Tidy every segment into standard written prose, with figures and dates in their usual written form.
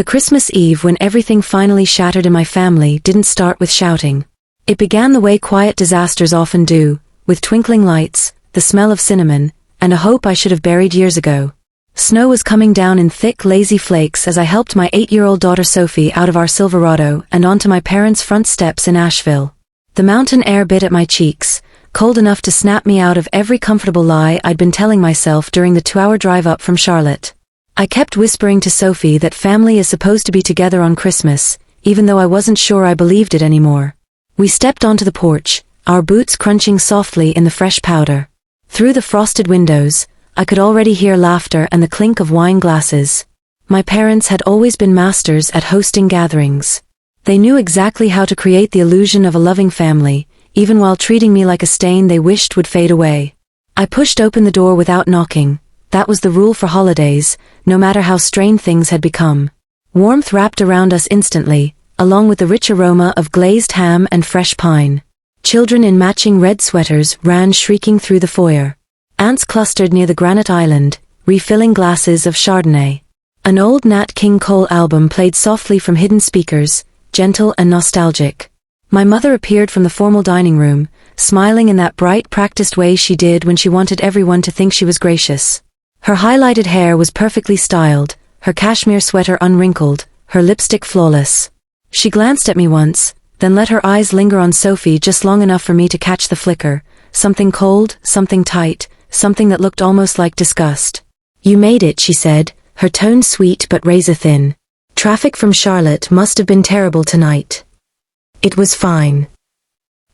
The Christmas Eve when everything finally shattered in my family didn't start with shouting. It began the way quiet disasters often do, with twinkling lights, the smell of cinnamon, and a hope I should have buried years ago. Snow was coming down in thick, lazy flakes as I helped my 8-year-old daughter Sophie out of our Silverado and onto my parents' front steps in Asheville. The mountain air bit at my cheeks, cold enough to snap me out of every comfortable lie I'd been telling myself during the 2-hour drive up from Charlotte. I kept whispering to Sophie that family is supposed to be together on Christmas, even though I wasn't sure I believed it anymore. We stepped onto the porch, our boots crunching softly in the fresh powder. Through the frosted windows, I could already hear laughter and the clink of wine glasses. My parents had always been masters at hosting gatherings. They knew exactly how to create the illusion of a loving family, even while treating me like a stain they wished would fade away. I pushed open the door without knocking. That was the rule for holidays, no matter how strained things had become. Warmth wrapped around us instantly, along with the rich aroma of glazed ham and fresh pine. Children in matching red sweaters ran shrieking through the foyer. Ants clustered near the granite island, refilling glasses of Chardonnay. An old Nat King Cole album played softly from hidden speakers, gentle and nostalgic. My mother appeared from the formal dining room, smiling in that bright, practiced way she did when she wanted everyone to think she was gracious. Her highlighted hair was perfectly styled, her cashmere sweater unwrinkled, her lipstick flawless. She glanced at me once, then let her eyes linger on Sophie just long enough for me to catch the flicker, something cold, something tight, something that looked almost like disgust. "You made it," she said, her tone sweet but razor-thin. "Traffic from Charlotte must have been terrible tonight." "It was fine."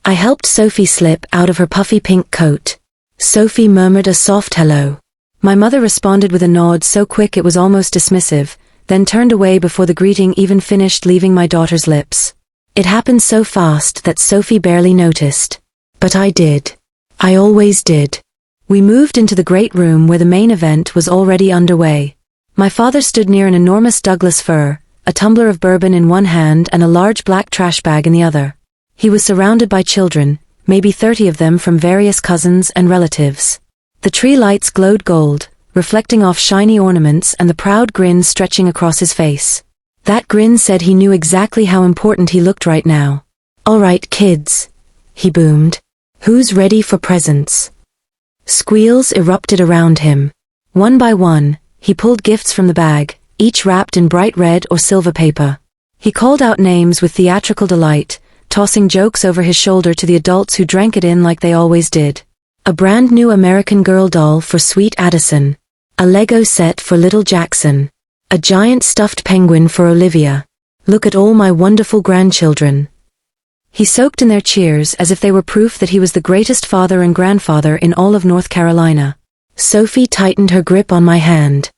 I helped Sophie slip out of her puffy pink coat. Sophie murmured a soft hello. My mother responded with a nod so quick it was almost dismissive, then turned away before the greeting even finished leaving my daughter's lips. It happened so fast that Sophie barely noticed. But I did. I always did. We moved into the great room where the main event was already underway. My father stood near an enormous Douglas fir, a tumbler of bourbon in one hand and a large black trash bag in the other. He was surrounded by children, maybe 30 of them from various cousins and relatives. The tree lights glowed gold, reflecting off shiny ornaments and the proud grin stretching across his face. That grin said he knew exactly how important he looked right now. "All right, kids," he boomed. "Who's ready for presents?" Squeals erupted around him. One by one, he pulled gifts from the bag, each wrapped in bright red or silver paper. He called out names with theatrical delight, tossing jokes over his shoulder to the adults who drank it in like they always did. A brand new American Girl doll for sweet Addison. A Lego set for little Jackson. A giant stuffed penguin for Olivia. "Look at all my wonderful grandchildren." He soaked in their cheers as if they were proof that he was the greatest father and grandfather in all of North Carolina. Sophie tightened her grip on my hand.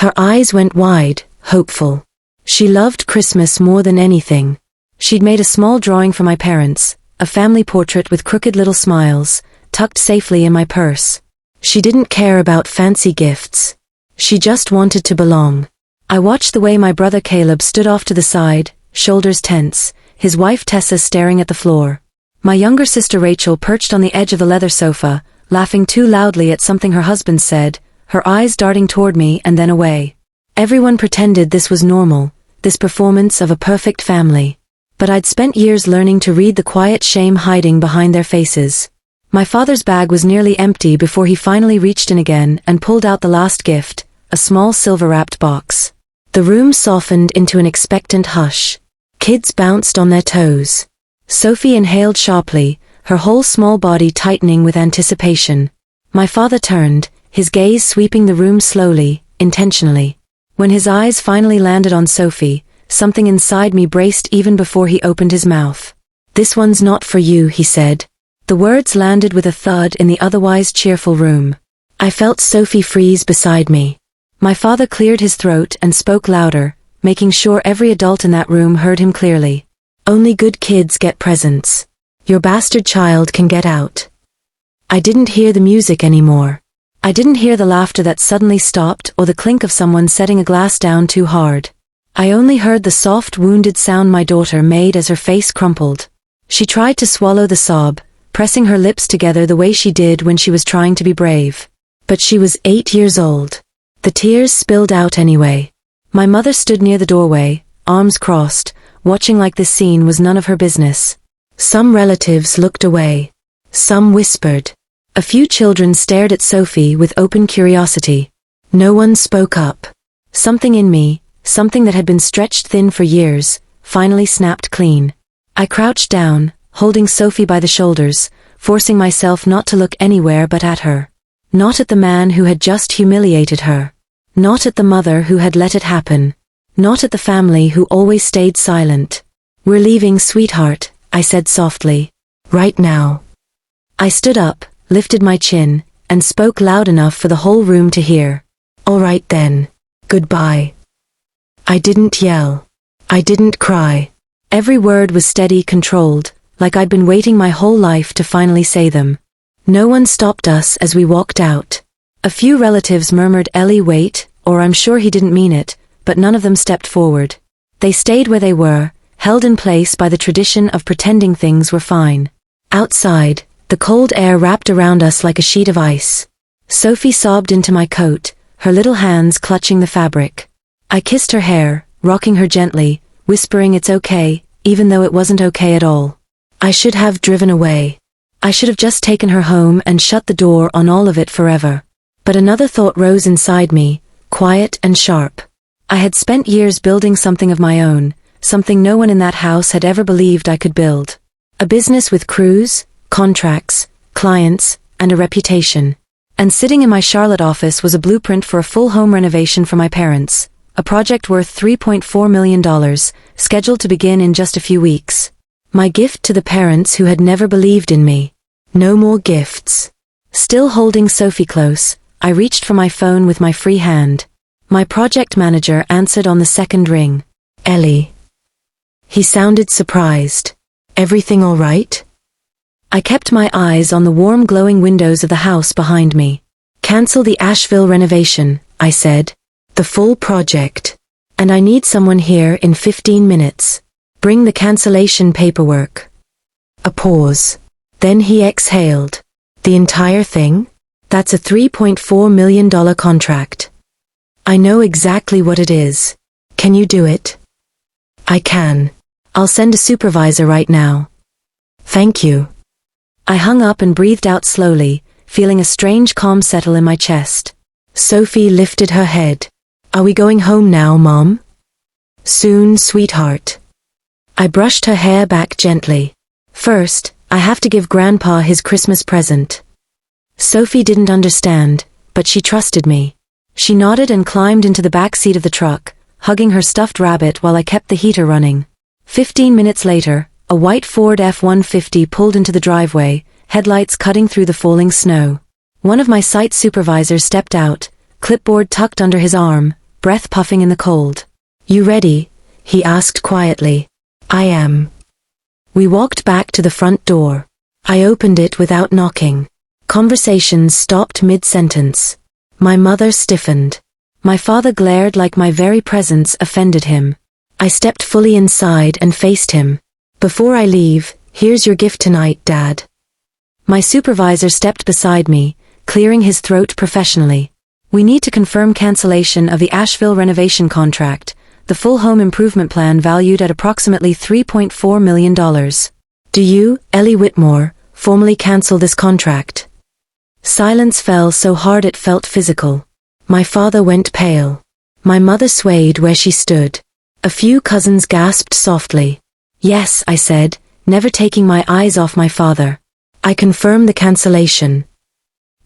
Her eyes went wide, hopeful. She loved Christmas more than anything. She'd made a small drawing for my parents, a family portrait with crooked little smiles, tucked safely in my purse. She didn't care about fancy gifts. She just wanted to belong. I watched the way my brother Caleb stood off to the side, shoulders tense, his wife Tessa staring at the floor. My younger sister Rachel perched on the edge of the leather sofa, laughing too loudly at something her husband said, her eyes darting toward me and then away. Everyone pretended this was normal, this performance of a perfect family. But I'd spent years learning to read the quiet shame hiding behind their faces. My father's bag was nearly empty before he finally reached in again and pulled out the last gift, a small silver-wrapped box. The room softened into an expectant hush. Kids bounced on their toes. Sophie inhaled sharply, her whole small body tightening with anticipation. My father turned, his gaze sweeping the room slowly, intentionally. When his eyes finally landed on Sophie, something inside me braced even before he opened his mouth. "This one's not for you," he said. The words landed with a thud in the otherwise cheerful room. I felt Sophie freeze beside me. My father cleared his throat and spoke louder, making sure every adult in that room heard him clearly. "Only good kids get presents. Your bastard child can get out." I didn't hear the music anymore. I didn't hear the laughter that suddenly stopped or the clink of someone setting a glass down too hard. I only heard the soft, wounded sound my daughter made as her face crumpled. She tried to swallow the sob, pressing her lips together the way she did when she was trying to be brave. But she was 8 years old. The tears spilled out anyway. My mother stood near the doorway, arms crossed, watching like this scene was none of her business. Some relatives looked away. Some whispered. A few children stared at Sophie with open curiosity. No one spoke up. Something in me, something that had been stretched thin for years, finally snapped clean. I crouched down, holding Sophie by the shoulders, forcing myself not to look anywhere but at her. Not at the man who had just humiliated her. Not at the mother who had let it happen. Not at the family who always stayed silent. "We're leaving, sweetheart," I said softly. "Right now." I stood up, lifted my chin, and spoke loud enough for the whole room to hear. "All right then. Goodbye." I didn't yell. I didn't cry. Every word was steady, controlled, like I'd been waiting my whole life to finally say them. No one stopped us as we walked out. A few relatives murmured, "Ellie, wait," or "I'm sure he didn't mean it," but none of them stepped forward. They stayed where they were, held in place by the tradition of pretending things were fine. Outside, the cold air wrapped around us like a sheet of ice. Sophie sobbed into my coat, her little hands clutching the fabric. I kissed her hair, rocking her gently, whispering it's okay, even though it wasn't okay at all. I should have driven away. I should have just taken her home and shut the door on all of it forever. But another thought rose inside me, quiet and sharp. I had spent years building something of my own, something no one in that house had ever believed I could build. A business with crews, contracts, clients, and a reputation. And sitting in my Charlotte office was a blueprint for a full home renovation for my parents, a project worth $3.4 million, scheduled to begin in just a few weeks. My gift to the parents who had never believed in me. No more gifts. Still holding Sophie close, I reached for my phone with my free hand. My project manager answered on the second ring. "Ellie." He sounded surprised. "Everything all right?" I kept my eyes on the warm glowing windows of the house behind me. "Cancel the Asheville renovation," I said. "The full project. And I need someone here in 15 minutes. Bring the cancellation paperwork." A pause. Then he exhaled. "The entire thing? That's a $3.4 million contract. I know exactly what it is. Can you do it?" "I can. I'll send a supervisor right now." "Thank you." I hung up and breathed out slowly, feeling a strange calm settle in my chest. Sophie lifted her head. "Are we going home now, Mom?" "Soon, sweetheart." I brushed her hair back gently. "First, I have to give Grandpa his Christmas present." Sophie didn't understand, but she trusted me. She nodded and climbed into the back seat of the truck, hugging her stuffed rabbit while I kept the heater running. 15 minutes later, a white Ford F-150 pulled into the driveway, headlights cutting through the falling snow. One of my site supervisors stepped out, clipboard tucked under his arm, breath puffing in the cold. "You ready?" he asked quietly. "I am." We walked back to the front door. I opened it without knocking. Conversations stopped mid-sentence. My mother stiffened. My father glared like my very presence offended him. I stepped fully inside and faced him. "Before I leave, here's your gift tonight, Dad." My supervisor stepped beside me, clearing his throat professionally. "We need to confirm cancellation of the Asheville renovation contract, the full home improvement plan valued at approximately $3.4 million. Do you, Ellie Whitmore, formally cancel this contract?" Silence fell so hard it felt physical. My father went pale. My mother swayed where she stood. A few cousins gasped softly. "Yes," I said, never taking my eyes off my father. "I confirm the cancellation."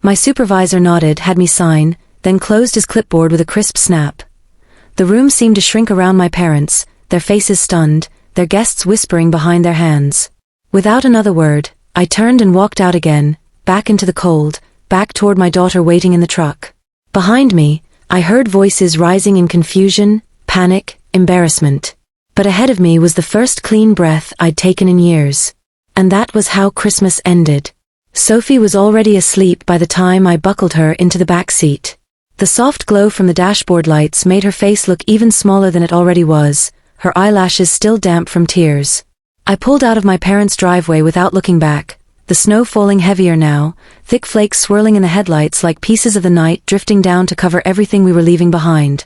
My supervisor nodded, had me sign, then closed his clipboard with a crisp snap. The room seemed to shrink around my parents, their faces stunned, their guests whispering behind their hands. Without another word, I turned and walked out again, back into the cold, back toward my daughter waiting in the truck. Behind me, I heard voices rising in confusion, panic, embarrassment. But ahead of me was the first clean breath I'd taken in years. And that was how Christmas ended. Sophie was already asleep by the time I buckled her into the back seat. The soft glow from the dashboard lights made her face look even smaller than it already was, her eyelashes still damp from tears. I pulled out of my parents' driveway without looking back, the snow falling heavier now, thick flakes swirling in the headlights like pieces of the night drifting down to cover everything we were leaving behind.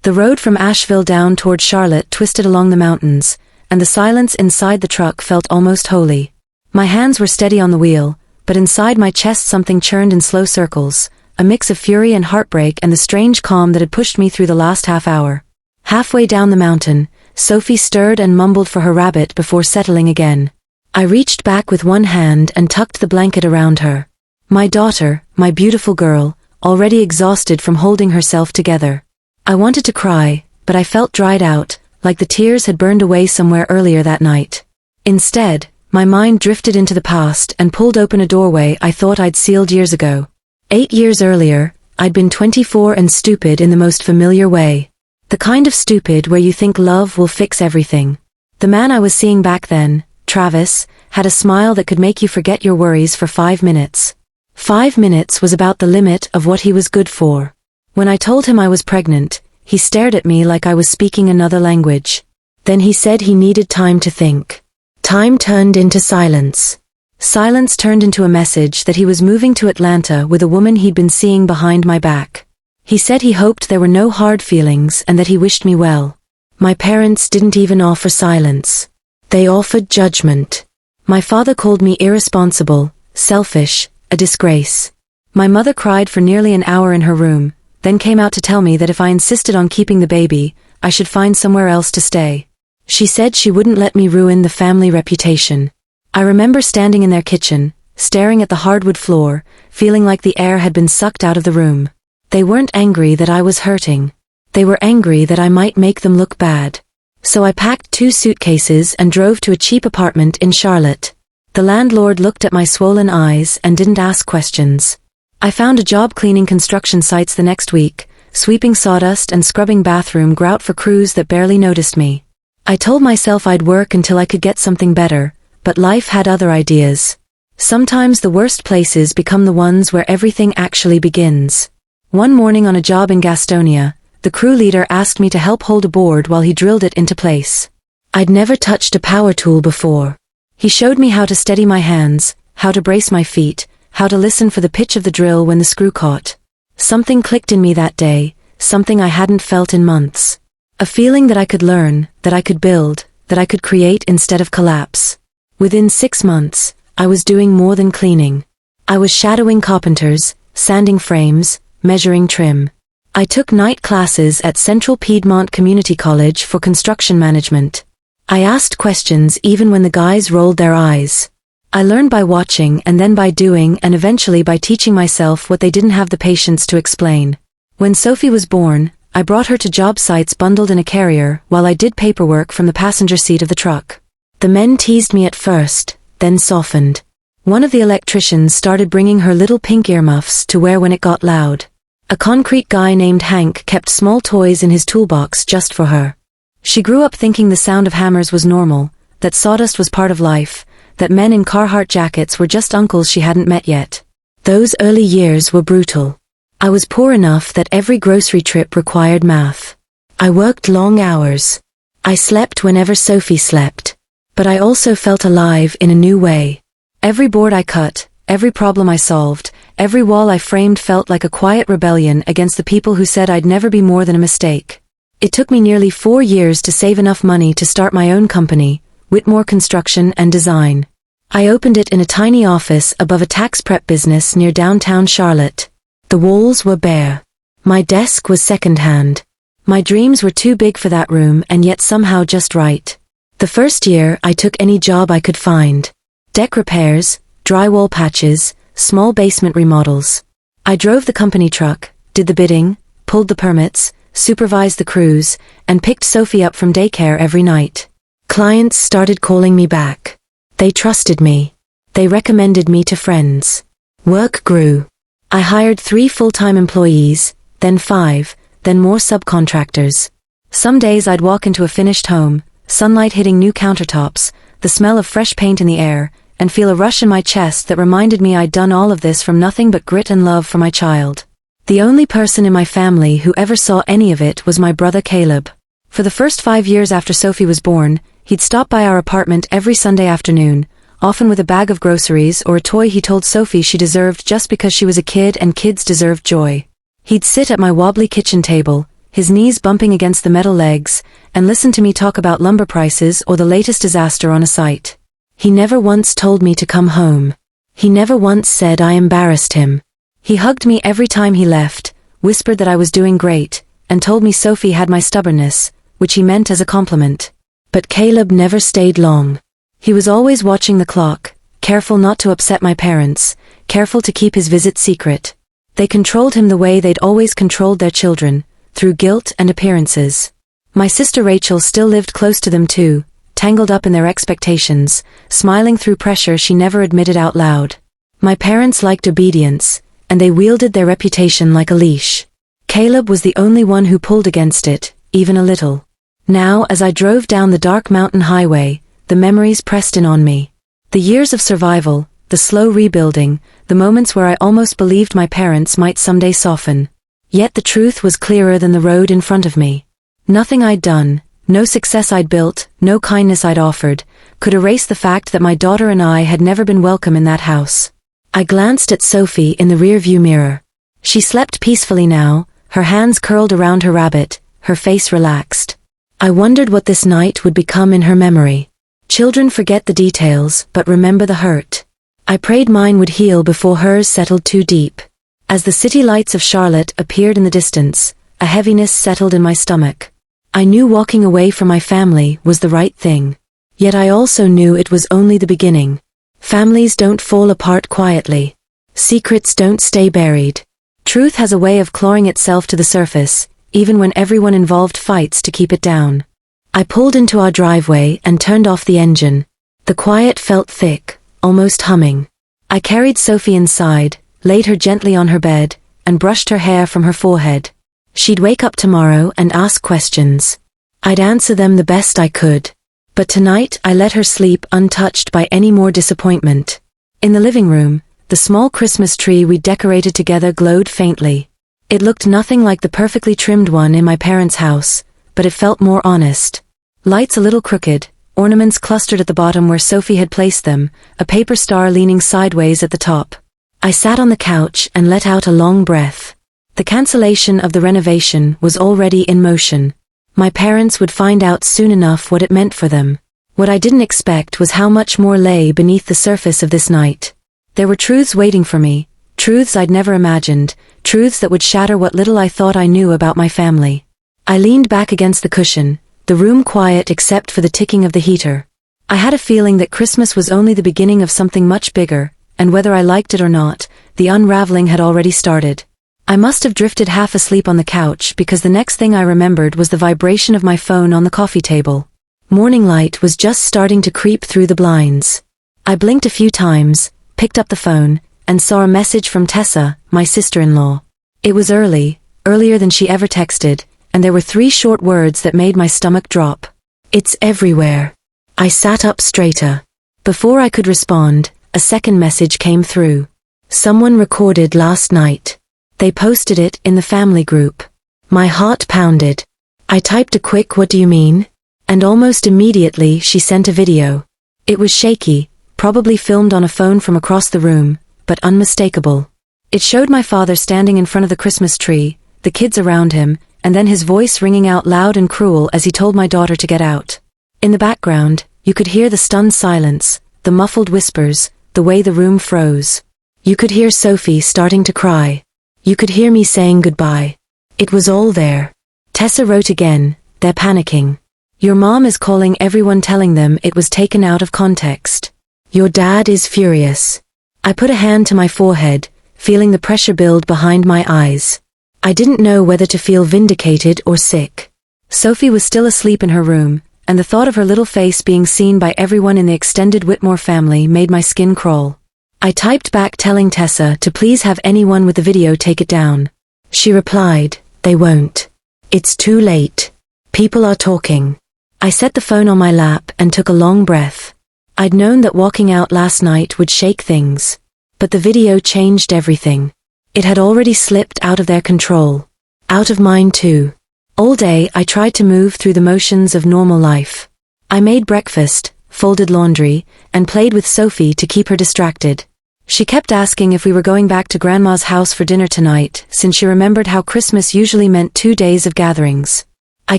The road from Asheville down toward Charlotte twisted along the mountains, and the silence inside the truck felt almost holy. My hands were steady on the wheel, but inside my chest something churned in slow circles, a mix of fury and heartbreak and the strange calm that had pushed me through the last half hour. Halfway down the mountain, Sophie stirred and mumbled for her rabbit before settling again. I reached back with one hand and tucked the blanket around her. My daughter, my beautiful girl, already exhausted from holding herself together. I wanted to cry, but I felt dried out, like the tears had burned away somewhere earlier that night. Instead, my mind drifted into the past and pulled open a doorway I thought I'd sealed years ago. 8 years earlier, I'd been 24 and stupid in the most familiar way. The kind of stupid where you think love will fix everything. The man I was seeing back then, Travis, had a smile that could make you forget your worries for 5 minutes. 5 minutes was about the limit of what he was good for. When I told him I was pregnant, he stared at me like I was speaking another language. Then he said he needed time to think. Time turned into silence. Silence turned into a message that he was moving to Atlanta with a woman he'd been seeing behind my back. He said he hoped there were no hard feelings and that he wished me well. My parents didn't even offer silence. They offered judgment. My father called me irresponsible, selfish, a disgrace. My mother cried for nearly an hour in her room, then came out to tell me that if I insisted on keeping the baby, I should find somewhere else to stay. She said she wouldn't let me ruin the family reputation. I remember standing in their kitchen, staring at the hardwood floor, feeling like the air had been sucked out of the room. They weren't angry that I was hurting. They were angry that I might make them look bad. So I packed 2 suitcases and drove to a cheap apartment in Charlotte. The landlord looked at my swollen eyes and didn't ask questions. I found a job cleaning construction sites the next week, sweeping sawdust and scrubbing bathroom grout for crews that barely noticed me. I told myself I'd work until I could get something better, but life had other ideas. Sometimes the worst places become the ones where everything actually begins. One morning on a job in Gastonia, the crew leader asked me to help hold a board while he drilled it into place. I'd never touched a power tool before. He showed me how to steady my hands, how to brace my feet, how to listen for the pitch of the drill when the screw caught. Something clicked in me that day, something I hadn't felt in months. A feeling that I could learn, that I could build, that I could create instead of collapse. Within 6 months, I was doing more than cleaning. I was shadowing carpenters, sanding frames, measuring trim. I took night classes at Central Piedmont Community College for construction management. I asked questions even when the guys rolled their eyes. I learned by watching and then by doing and eventually by teaching myself what they didn't have the patience to explain. When Sophie was born, I brought her to job sites bundled in a carrier while I did paperwork from the passenger seat of the truck. The men teased me at first, then softened. One of the electricians started bringing her little pink earmuffs to wear when it got loud. A concrete guy named Hank kept small toys in his toolbox just for her. She grew up thinking the sound of hammers was normal, that sawdust was part of life, that men in Carhartt jackets were just uncles she hadn't met yet. Those early years were brutal. I was poor enough that every grocery trip required math. I worked long hours. I slept whenever Sophie slept. But I also felt alive in a new way. Every board I cut, every problem I solved, every wall I framed felt like a quiet rebellion against the people who said I'd never be more than a mistake. It took me nearly 4 years to save enough money to start my own company, Whitmore Construction and Design. I opened it in a tiny office above a tax prep business near downtown Charlotte. The walls were bare. My desk was secondhand. My dreams were too big for that room and yet somehow just right. The first year I took any job I could find. Deck repairs, drywall patches, small basement remodels. I drove the company truck, did the bidding, pulled the permits, supervised the crews, and picked Sophie up from daycare every night. Clients started calling me back. They trusted me. They recommended me to friends. Work grew. I hired 3 full-time employees, then 5, then more subcontractors. Some days I'd walk into a finished home, sunlight hitting new countertops, the smell of fresh paint in the air, and feel a rush in my chest that reminded me I'd done all of this from nothing but grit and love for my child. The only person in my family who ever saw any of it was my brother Caleb. For the first 5 years after Sophie was born, he'd stop by our apartment every Sunday afternoon, often with a bag of groceries or a toy he told Sophie she deserved just because she was a kid and kids deserved joy. He'd sit at my wobbly kitchen table, his knees bumping against the metal legs, and listened to me talk about lumber prices or the latest disaster on a site. He never once told me to come home. He never once said I embarrassed him. He hugged me every time he left, whispered that I was doing great, and told me Sophie had my stubbornness, which he meant as a compliment. But Caleb never stayed long. He was always watching the clock, careful not to upset my parents, careful to keep his visit secret. They controlled him the way they'd always controlled their children, through guilt and appearances. My sister Rachel still lived close to them too, tangled up in their expectations, smiling through pressure she never admitted out loud. My parents liked obedience, and they wielded their reputation like a leash. Caleb was the only one who pulled against it, even a little. Now, as I drove down the dark mountain highway, the memories pressed in on me. The years of survival, the slow rebuilding, the moments where I almost believed my parents might someday soften. Yet the truth was clearer than the road in front of me. Nothing I'd done, no success I'd built, no kindness I'd offered, could erase the fact that my daughter and I had never been welcome in that house. I glanced at Sophie in the rearview mirror. She slept peacefully now, her hands curled around her rabbit, her face relaxed. I wondered what this night would become in her memory. Children forget the details, but remember the hurt. I prayed mine would heal before hers settled too deep. As the city lights of Charlotte appeared in the distance, a heaviness settled in my stomach. I knew walking away from my family was the right thing. Yet I also knew it was only the beginning. Families don't fall apart quietly. Secrets don't stay buried. Truth has a way of clawing itself to the surface, even when everyone involved fights to keep it down. I pulled into our driveway and turned off the engine. The quiet felt thick, almost humming. I carried Sophie inside, laid her gently on her bed, and brushed her hair from her forehead. She'd wake up tomorrow and ask questions. I'd answer them the best I could. But tonight I let her sleep untouched by any more disappointment. In the living room, the small Christmas tree we decorated together glowed faintly. It looked nothing like the perfectly trimmed one in my parents' house, but it felt more honest. Lights a little crooked, ornaments clustered at the bottom where Sophie had placed them, a paper star leaning sideways at the top. I sat on the couch and let out a long breath. The cancellation of the renovation was already in motion. My parents would find out soon enough what it meant for them. What I didn't expect was how much more lay beneath the surface of this night. There were truths waiting for me, truths I'd never imagined, truths that would shatter what little I thought I knew about my family. I leaned back against the cushion, the room quiet except for the ticking of the heater. I had a feeling that Christmas was only the beginning of something much bigger, and whether I liked it or not, the unraveling had already started. I must have drifted half asleep on the couch because the next thing I remembered was the vibration of my phone on the coffee table. Morning light was just starting to creep through the blinds. I blinked a few times, picked up the phone, and saw a message from Tessa, my sister-in-law. It was early, earlier than she ever texted, and there were 3 short words that made my stomach drop. It's everywhere. I sat up straighter. Before I could respond, a second message came through. Someone recorded last night. They posted it in the family group. My heart pounded. I typed a quick "What do you mean?" and almost immediately she sent a video. It was shaky, probably filmed on a phone from across the room, but unmistakable. It showed my father standing in front of the Christmas tree, the kids around him, and then his voice ringing out loud and cruel as he told my daughter to get out. In the background, you could hear the stunned silence, the muffled whispers, the way the room froze. You could hear Sophie starting to cry. You could hear me saying goodbye. It was all there. Tessa wrote again, "They're panicking. Your mom is calling everyone telling them it was taken out of context. Your dad is furious." I put a hand to my forehead, feeling the pressure build behind my eyes. I didn't know whether to feel vindicated or sick. Sophie was still asleep in her room, and the thought of her little face being seen by everyone in the extended Whitmore family made my skin crawl. I typed back telling Tessa to please have anyone with the video take it down. She replied, "They won't. It's too late. People are talking." I set the phone on my lap and took a long breath. I'd known that walking out last night would shake things. But the video changed everything. It had already slipped out of their control. Out of mine too. All day I tried to move through the motions of normal life. I made breakfast, folded laundry, and played with Sophie to keep her distracted. She kept asking if we were going back to Grandma's house for dinner tonight, since she remembered how Christmas usually meant 2 days of gatherings. I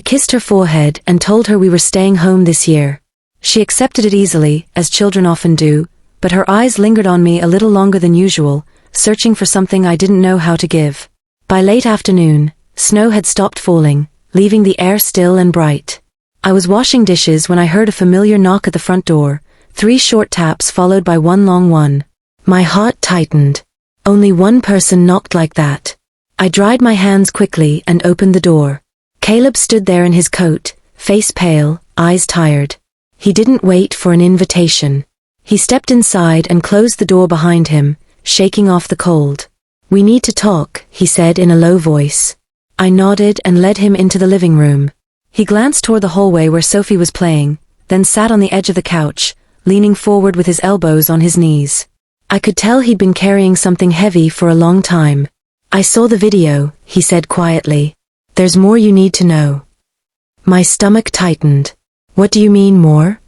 kissed her forehead and told her we were staying home this year. She accepted it easily, as children often do, but her eyes lingered on me a little longer than usual, searching for something I didn't know how to give. By late afternoon, snow had stopped falling, leaving the air still and bright. I was washing dishes when I heard a familiar knock at the front door, 3 short taps followed by one long one. My heart tightened. Only one person knocked like that. I dried my hands quickly and opened the door. Caleb stood there in his coat, face pale, eyes tired. He didn't wait for an invitation. He stepped inside and closed the door behind him, shaking off the cold. "We need to talk," he said in a low voice. I nodded and led him into the living room. He glanced toward the hallway where Sophie was playing, then sat on the edge of the couch, leaning forward with his elbows on his knees. I could tell he'd been carrying something heavy for a long time. "I saw the video," he said quietly. "There's more you need to know." My stomach tightened. "What do you mean more?"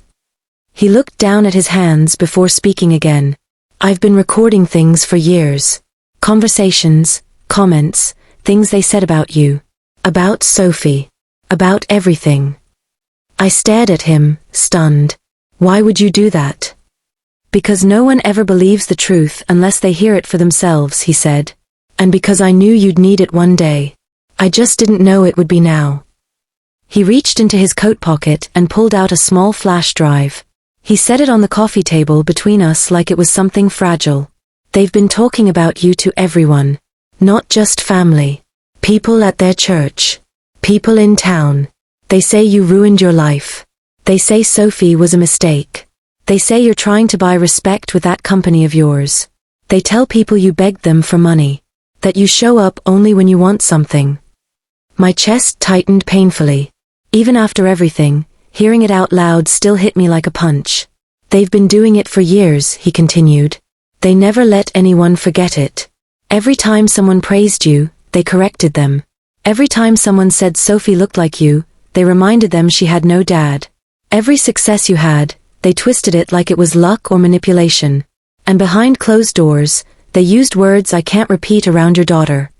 He looked down at his hands before speaking again. "I've been recording things for years. Conversations, comments, things they said about you. About Sophie. About everything." I stared at him, stunned. "Why would you do that?" "Because no one ever believes the truth unless they hear it for themselves," he said. "And because I knew you'd need it one day. I just didn't know it would be now." He reached into his coat pocket and pulled out a small flash drive. He set it on the coffee table between us like it was something fragile. "They've been talking about you to everyone. Not just family. People at their church. People in town. They say you ruined your life. They say Sophie was a mistake. They say you're trying to buy respect with that company of yours. They tell people you begged them for money. That you show up only when you want something." My chest tightened painfully. Even after everything, hearing it out loud still hit me like a punch. "They've been doing it for years," he continued. "They never let anyone forget it. Every time someone praised you, they corrected them. Every time someone said Sophie looked like you, they reminded them she had no dad. Every success you had, they twisted it like it was luck or manipulation. And behind closed doors, they used words I can't repeat around your daughter."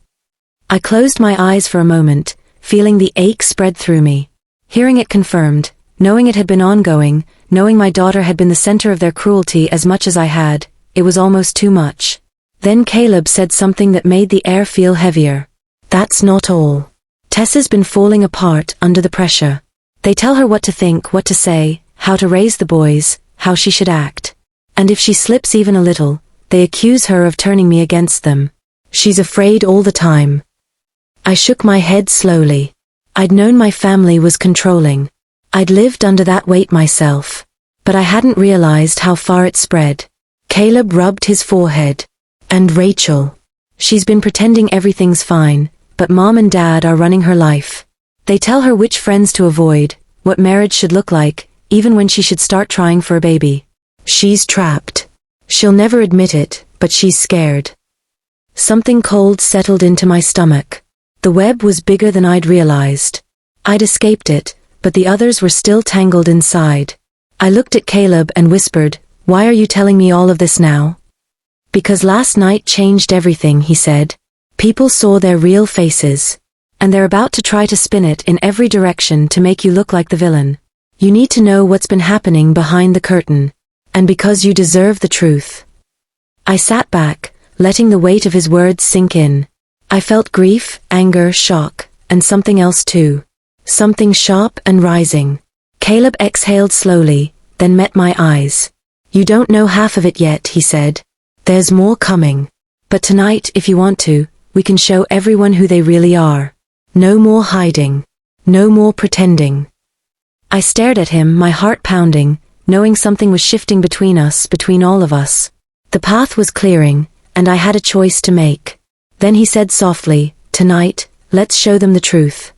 I closed my eyes for a moment, feeling the ache spread through me. Hearing it confirmed, knowing it had been ongoing, knowing my daughter had been the center of their cruelty as much as I had, it was almost too much. Then Caleb said something that made the air feel heavier. "That's not all. Tessa's been falling apart under the pressure. They tell her what to think, what to say, how to raise the boys, how she should act. And if she slips even a little, they accuse her of turning me against them. She's afraid all the time." I shook my head slowly. I'd known my family was controlling. I'd lived under that weight myself. But I hadn't realized how far it spread. Caleb rubbed his forehead. "And Rachel. She's been pretending everything's fine, but Mom and Dad are running her life. They tell her which friends to avoid, what marriage should look like, even when she should start trying for a baby. She's trapped. She'll never admit it, but she's scared." Something cold settled into my stomach. The web was bigger than I'd realized. I'd escaped it, but the others were still tangled inside. I looked at Caleb and whispered, "Why are you telling me all of this now?" "Because last night changed everything," he said. "People saw their real faces. And they're about to try to spin it in every direction to make you look like the villain. You need to know what's been happening behind the curtain. And because you deserve the truth." I sat back, letting the weight of his words sink in. I felt grief, anger, shock, and something else too. Something sharp and rising. Caleb exhaled slowly, then met my eyes. "You don't know half of it yet," he said. "There's more coming. But tonight, if you want to, we can show everyone who they really are. No more hiding. No more pretending." I stared at him, my heart pounding, knowing something was shifting between us, between all of us. The path was clearing, and I had a choice to make. Then he said softly, "Tonight, let's show them the truth."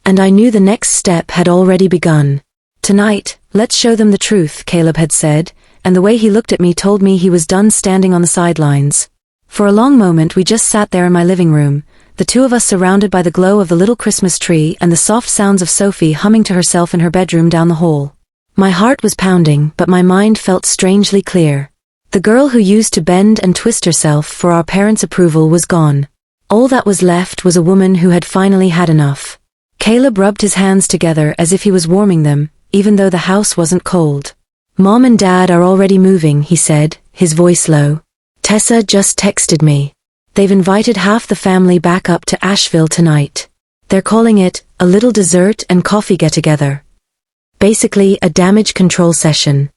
And I knew the next step had already begun. "Tonight, let's show them the truth," Caleb had said, and the way he looked at me told me he was done standing on the sidelines. For a long moment we just sat there in my living room, the two of us surrounded by the glow of the little Christmas tree and the soft sounds of Sophie humming to herself in her bedroom down the hall. My heart was pounding, but my mind felt strangely clear. The girl who used to bend and twist herself for our parents' approval was gone. All that was left was a woman who had finally had enough. Caleb rubbed his hands together as if he was warming them, even though the house wasn't cold. "Mom and Dad are already moving," he said, his voice low. "Tessa just texted me. They've invited half the family back up to Asheville tonight. They're calling it a little dessert and coffee get-together. Basically a damage control session."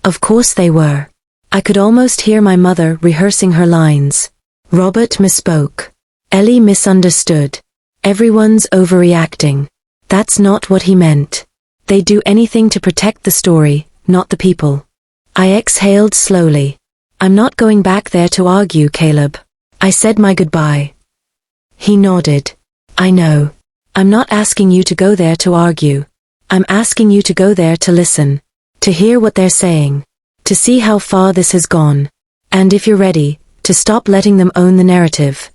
Of course they were. I could almost hear my mother rehearsing her lines. Robert misspoke. Ellie misunderstood. Everyone's overreacting. That's not what he meant. They'd do anything to protect the story, not the people. I exhaled slowly. "I'm not going back there to argue, Caleb. I said my goodbye." He nodded. "I know. I'm not asking you to go there to argue. I'm asking you to go there to listen. To hear what they're saying. To see how far this has gone. And if you're ready, to stop letting them own the narrative."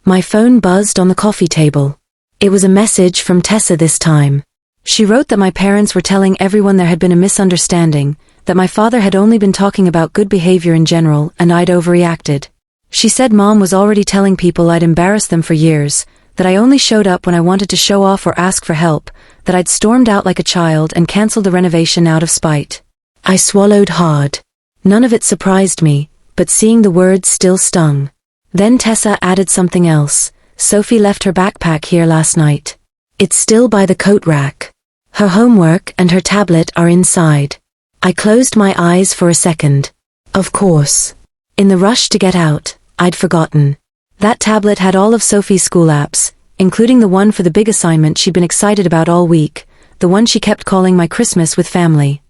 My phone buzzed on the coffee table. It was a message from Tessa this time. She wrote that my parents were telling everyone there had been a misunderstanding, that my father had only been talking about good behavior in general and I'd overreacted. She said Mom was already telling people I'd embarrassed them for years, that I only showed up when I wanted to show off or ask for help, that I'd stormed out like a child and canceled the renovation out of spite. I swallowed hard. None of it surprised me, but seeing the words still stung. Then Tessa added something else. "Sophie left her backpack here last night. It's still by the coat rack. Her homework and her tablet are inside." I closed my eyes for a second. Of course. In the rush to get out, I'd forgotten. That tablet had all of Sophie's school apps, including the one for the big assignment she'd been excited about all week, the one she kept calling My Christmas with Family.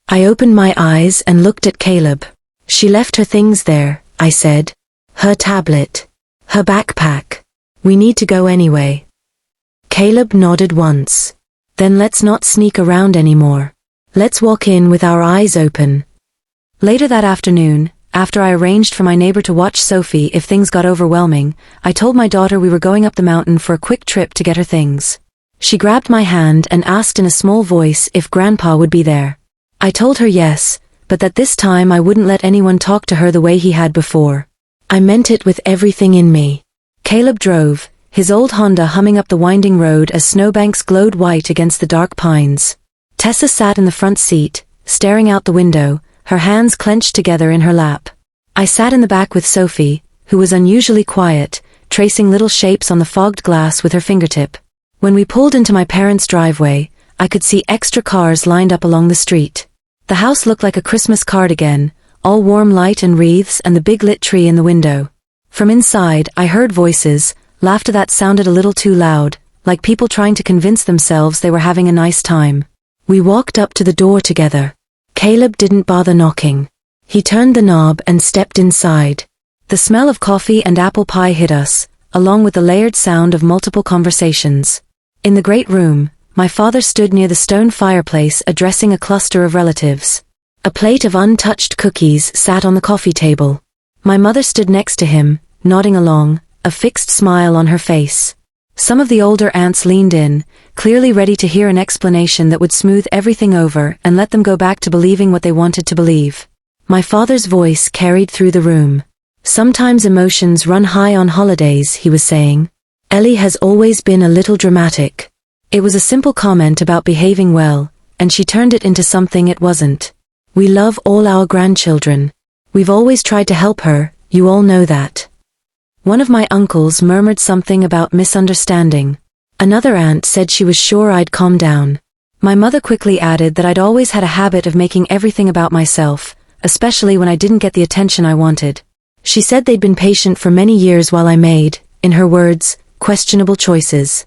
I opened my eyes and looked at Caleb. "She left her things there," I said. "Her tablet. Her backpack. We need to go anyway." Caleb nodded once. "Then let's not sneak around anymore. Let's walk in with our eyes open." Later that afternoon, after I arranged for my neighbor to watch Sophie if things got overwhelming, I told my daughter we were going up the mountain for a quick trip to get her things. She grabbed my hand and asked in a small voice if Grandpa would be there. I told her yes, but that this time I wouldn't let anyone talk to her the way he had before. I meant it with everything in me. Caleb drove, his old Honda humming up the winding road as snowbanks glowed white against the dark pines. Tessa sat in the front seat, staring out the window, her hands clenched together in her lap. I sat in the back with Sophie, who was unusually quiet, tracing little shapes on the fogged glass with her fingertip. When we pulled into my parents' driveway, I could see extra cars lined up along the street. The house looked like a Christmas card again, all warm light and wreaths and the big lit tree in the window. From inside, I heard voices, laughter that sounded a little too loud, like people trying to convince themselves they were having a nice time. We walked up to the door together. Caleb didn't bother knocking. He turned the knob and stepped inside. The smell of coffee and apple pie hit us, along with the layered sound of multiple conversations. In the great room, my father stood near the stone fireplace addressing a cluster of relatives. A plate of untouched cookies sat on the coffee table. My mother stood next to him, nodding along, a fixed smile on her face. Some of the older aunts leaned in, clearly ready to hear an explanation that would smooth everything over and let them go back to believing what they wanted to believe. My father's voice carried through the room. "Sometimes emotions run high on holidays," he was saying. "Ellie has always been a little dramatic." It was a simple comment about behaving well, and she turned it into something it wasn't. "We love all our grandchildren. We've always tried to help her, you all know that." One of my uncles murmured something about misunderstanding. Another aunt said she was sure I'd calm down. My mother quickly added that I'd always had a habit of making everything about myself, especially when I didn't get the attention I wanted. She said they'd been patient for many years while I made, in her words, questionable choices.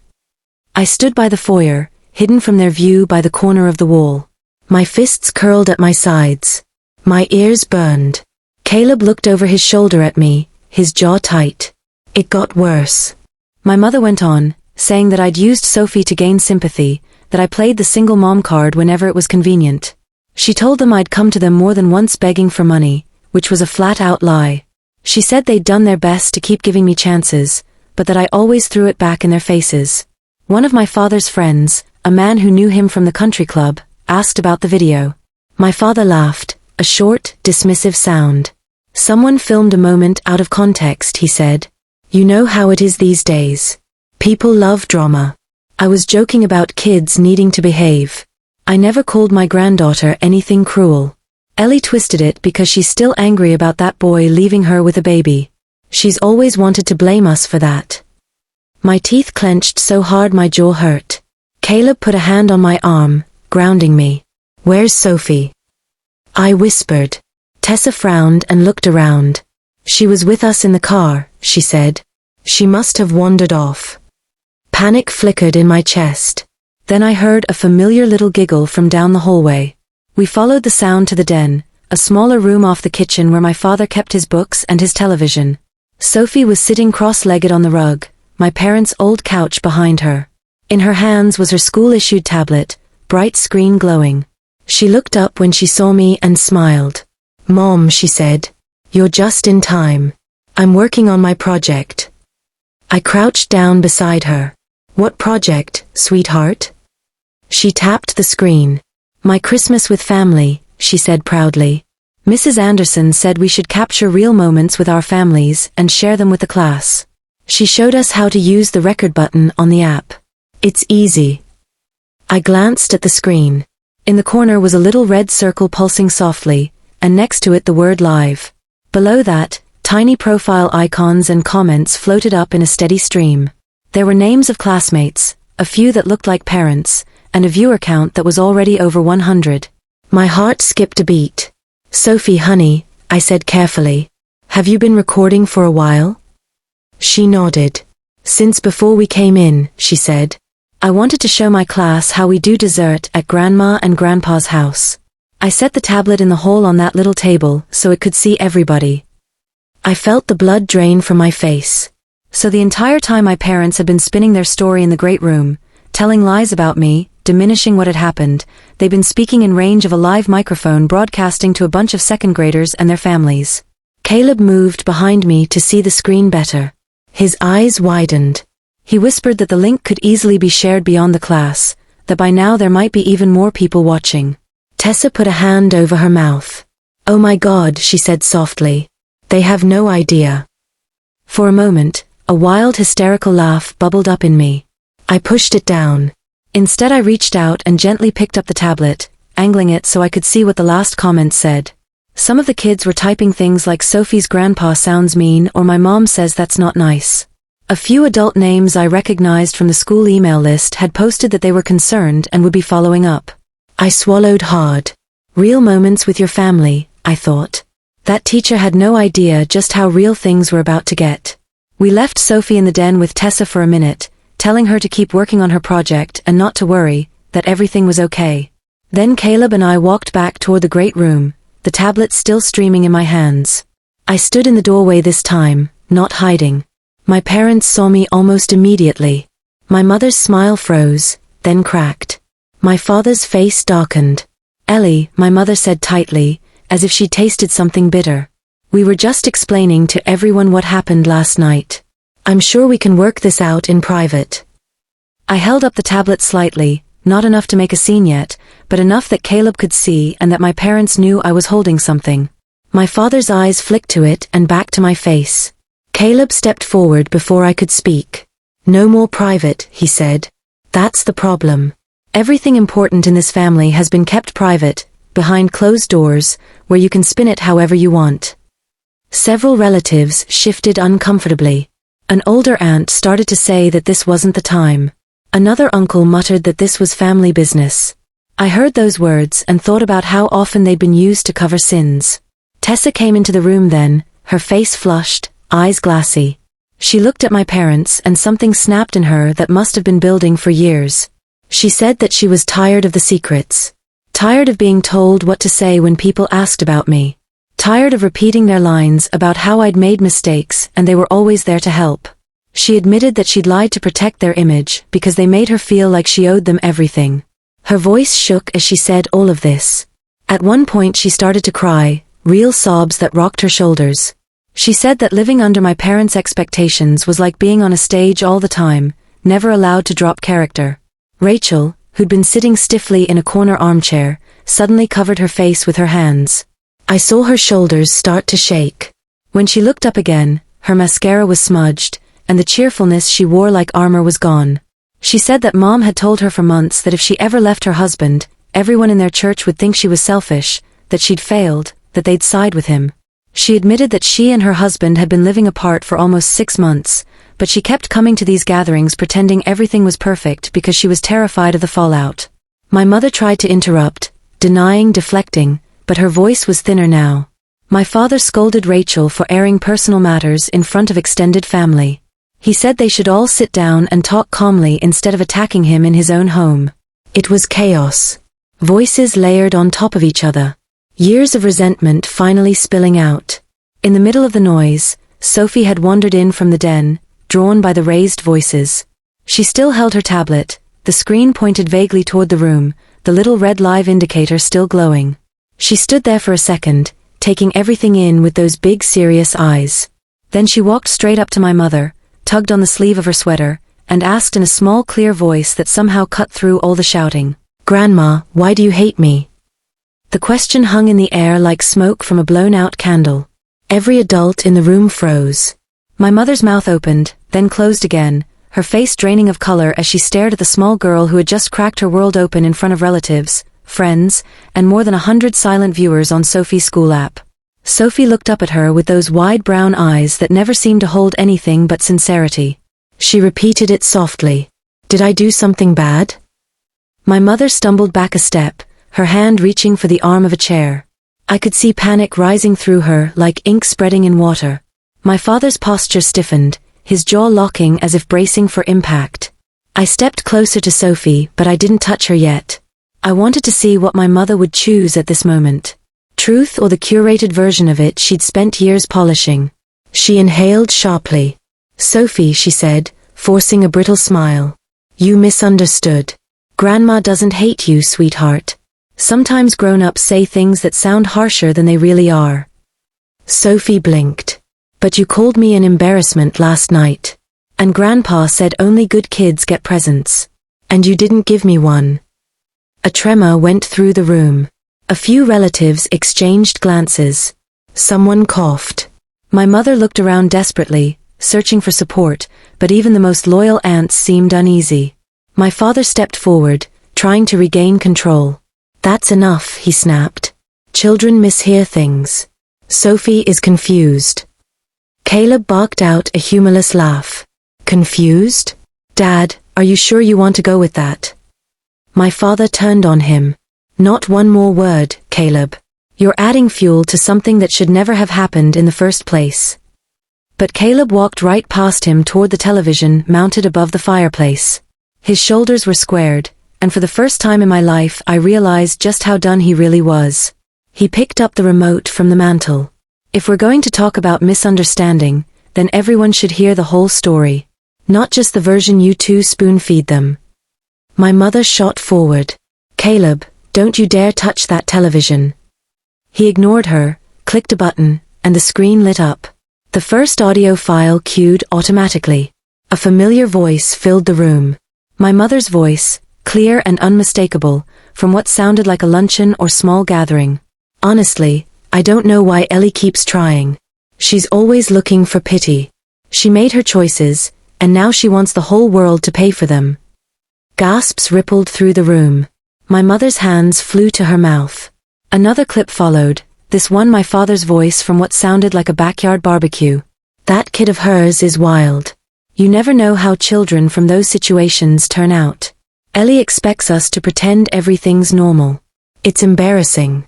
I stood by the foyer, hidden from their view by the corner of the wall. My fists curled at my sides. My ears burned. Caleb looked over his shoulder at me, his jaw tight. It got worse. My mother went on, saying that I'd used Sophie to gain sympathy, that I played the single mom card whenever it was convenient. She told them I'd come to them more than once begging for money, which was a flat-out lie. She said they'd done their best to keep giving me chances, but that I always threw it back in their faces. One of my father's friends, a man who knew him from the country club, asked about the video. My father laughed, A short, dismissive sound. Someone filmed a moment out of context, he said. You know how it is these days. People love drama. I was joking about kids needing to behave. I never called my granddaughter anything cruel. Ellie twisted it because she's still angry about that boy leaving her with a baby. She's always wanted to blame us for that. My teeth clenched so hard my jaw hurt. Caleb put a hand on my arm, grounding me. Where's Sophie? I whispered. Tessa frowned and looked around. She was with us in the car, she said. She must have wandered off. Panic flickered in my chest. Then I heard a familiar little giggle from down the hallway. We followed the sound to the den, a smaller room off the kitchen where my father kept his books and his television. Sophie was sitting cross-legged on the rug, my parents' old couch behind her. In her hands was her school-issued tablet, bright screen glowing. She looked up when she saw me and smiled. Mom, she said. You're just in time. I'm working on my project. I crouched down beside her. What project, sweetheart? She tapped the screen. My Christmas with family, she said proudly. Mrs. Anderson said we should capture real moments with our families and share them with the class. She showed us how to use the record button on the app. It's easy. I glanced at the screen. In the corner was a little red circle pulsing softly, and next to it the word live. Below that, tiny profile icons and comments floated up in a steady stream. There were names of classmates, a few that looked like parents, and a viewer count that was already over 100. My heart skipped a beat. Sophie, honey, I said carefully. Have you been recording for a while? She nodded. Since before we came in, she said. I wanted to show my class how we do dessert at Grandma and Grandpa's house. I set the tablet in the hole on that little table so it could see everybody. I felt the blood drain from my face. So the entire time my parents had been spinning their story in the great room, telling lies about me, diminishing what had happened, they'd been speaking in range of a live microphone broadcasting to a bunch of second graders and their families. Caleb moved behind me to see the screen better. His eyes widened. He whispered that the link could easily be shared beyond the class, that by now there might be even more people watching. Tessa put a hand over her mouth. Oh my God, she said softly. They have no idea. For a moment, a wild hysterical laugh bubbled up in me. I pushed it down. Instead I reached out and gently picked up the tablet, angling it so I could see what the last comment said. Some of the kids were typing things like Sophie's grandpa sounds mean or my mom says that's not nice. A few adult names I recognized from the school email list had posted that they were concerned and would be following up. I swallowed hard. Real moments with your family, I thought. That teacher had no idea just how real things were about to get. We left Sophie in the den with Tessa for a minute, telling her to keep working on her project and not to worry, that everything was okay. Then Caleb and I walked back toward the great room, the tablet still streaming in my hands. I stood in the doorway this time, not hiding. My parents saw me almost immediately. My mother's smile froze, then cracked. My father's face darkened. Ellie, my mother said tightly, as if she'd tasted something bitter. We were just explaining to everyone what happened last night. I'm sure we can work this out in private. I held up the tablet slightly, not enough to make a scene yet, but enough that Caleb could see and that my parents knew I was holding something. My father's eyes flicked to it and back to my face. Caleb stepped forward before I could speak. No more private, he said. That's the problem. Everything important in this family has been kept private, behind closed doors, where you can spin it however you want. Several relatives shifted uncomfortably. An older aunt started to say that this wasn't the time. Another uncle muttered that this was family business. I heard those words and thought about how often they'd been used to cover sins. Tessa came into the room then, her face flushed, eyes glassy. She looked at my parents and something snapped in her that must have been building for years. She said that she was tired of the secrets. Tired of being told what to say when people asked about me. Tired of repeating their lines about how I'd made mistakes and they were always there to help. She admitted that she'd lied to protect their image because they made her feel like she owed them everything. Her voice shook as she said all of this. At one point she started to cry, real sobs that rocked her shoulders. She said that living under my parents' expectations was like being on a stage all the time, never allowed to drop character. Rachel, who'd been sitting stiffly in a corner armchair, suddenly covered her face with her hands. I saw her shoulders start to shake. When she looked up again, her mascara was smudged, and the cheerfulness she wore like armor was gone. She said that Mom had told her for months that if she ever left her husband, everyone in their church would think she was selfish, that she'd failed, that they'd side with him. She admitted that she and her husband had been living apart for almost 6 months, but she kept coming to these gatherings pretending everything was perfect because she was terrified of the fallout. My mother tried to interrupt, denying, deflecting, but her voice was thinner now. My father scolded Rachel for airing personal matters in front of extended family. He said they should all sit down and talk calmly instead of attacking him in his own home. It was chaos. Voices layered on top of each other. Years of resentment finally spilling out. In the middle of the noise, Sophie had wandered in from the den, drawn by the raised voices. She still held her tablet, the screen pointed vaguely toward the room, the little red live indicator still glowing. She stood there for a second, taking everything in with those big serious eyes. Then she walked straight up to my mother, tugged on the sleeve of her sweater, and asked in a small clear voice that somehow cut through all the shouting, "Grandma, why do you hate me?" The question hung in the air like smoke from a blown-out candle. Every adult in the room froze. My mother's mouth opened, then closed again, her face draining of color as she stared at the small girl who had just cracked her world open in front of relatives, friends, and more than 100 silent viewers on Sophie's school app. Sophie looked up at her with those wide brown eyes that never seemed to hold anything but sincerity. She repeated it softly. "Did I do something bad?" My mother stumbled back a step, her hand reaching for the arm of a chair. I could see panic rising through her like ink spreading in water. My father's posture stiffened, his jaw locking as if bracing for impact. I stepped closer to Sophie, but I didn't touch her yet. I wanted to see what my mother would choose at this moment. Truth or the curated version of it she'd spent years polishing. She inhaled sharply. "Sophie," she said, forcing a brittle smile. "You misunderstood. Grandma doesn't hate you, sweetheart. Sometimes grown-ups say things that sound harsher than they really are." Sophie blinked. "But you called me an embarrassment last night. And Grandpa said only good kids get presents. And you didn't give me one." A tremor went through the room. A few relatives exchanged glances. Someone coughed. My mother looked around desperately, searching for support, but even the most loyal aunts seemed uneasy. My father stepped forward, trying to regain control. "That's enough," he snapped. "Children mishear things. Sophie is confused." Caleb barked out a humorless laugh. "Confused? Dad, are you sure you want to go with that?" My father turned on him. "Not one more word, Caleb. You're adding fuel to something that should never have happened in the first place." But Caleb walked right past him toward the television mounted above the fireplace. His shoulders were squared, and for the first time in my life I realized just how done he really was. He picked up the remote from the mantel. "If we're going to talk about misunderstanding, then everyone should hear the whole story. Not just the version you two spoon-feed them." My mother shot forward. "Caleb, don't you dare touch that television." He ignored her, clicked a button, and the screen lit up. The first audio file queued automatically. A familiar voice filled the room. My mother's voice, clear and unmistakable, from what sounded like a luncheon or small gathering. "Honestly, I don't know why Ellie keeps trying. She's always looking for pity. She made her choices, and now she wants the whole world to pay for them." Gasps rippled through the room. My mother's hands flew to her mouth. Another clip followed, this one my father's voice from what sounded like a backyard barbecue. "That kid of hers is wild. You never know how children from those situations turn out. Ellie expects us to pretend everything's normal. It's embarrassing."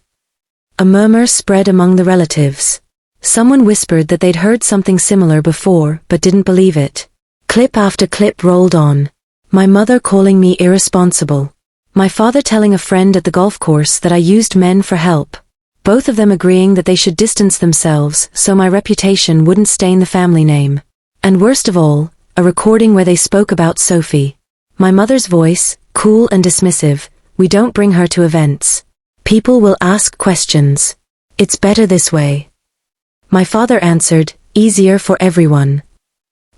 A murmur spread among the relatives. Someone whispered that they'd heard something similar before but didn't believe it. Clip after clip rolled on. My mother calling me irresponsible. My father telling a friend at the golf course that I used men for help. Both of them agreeing that they should distance themselves so my reputation wouldn't stain the family name. And worst of all, a recording where they spoke about Sophie. My mother's voice, cool and dismissive, "We don't bring her to events. People will ask questions. It's better this way." My father answered, "Easier for everyone."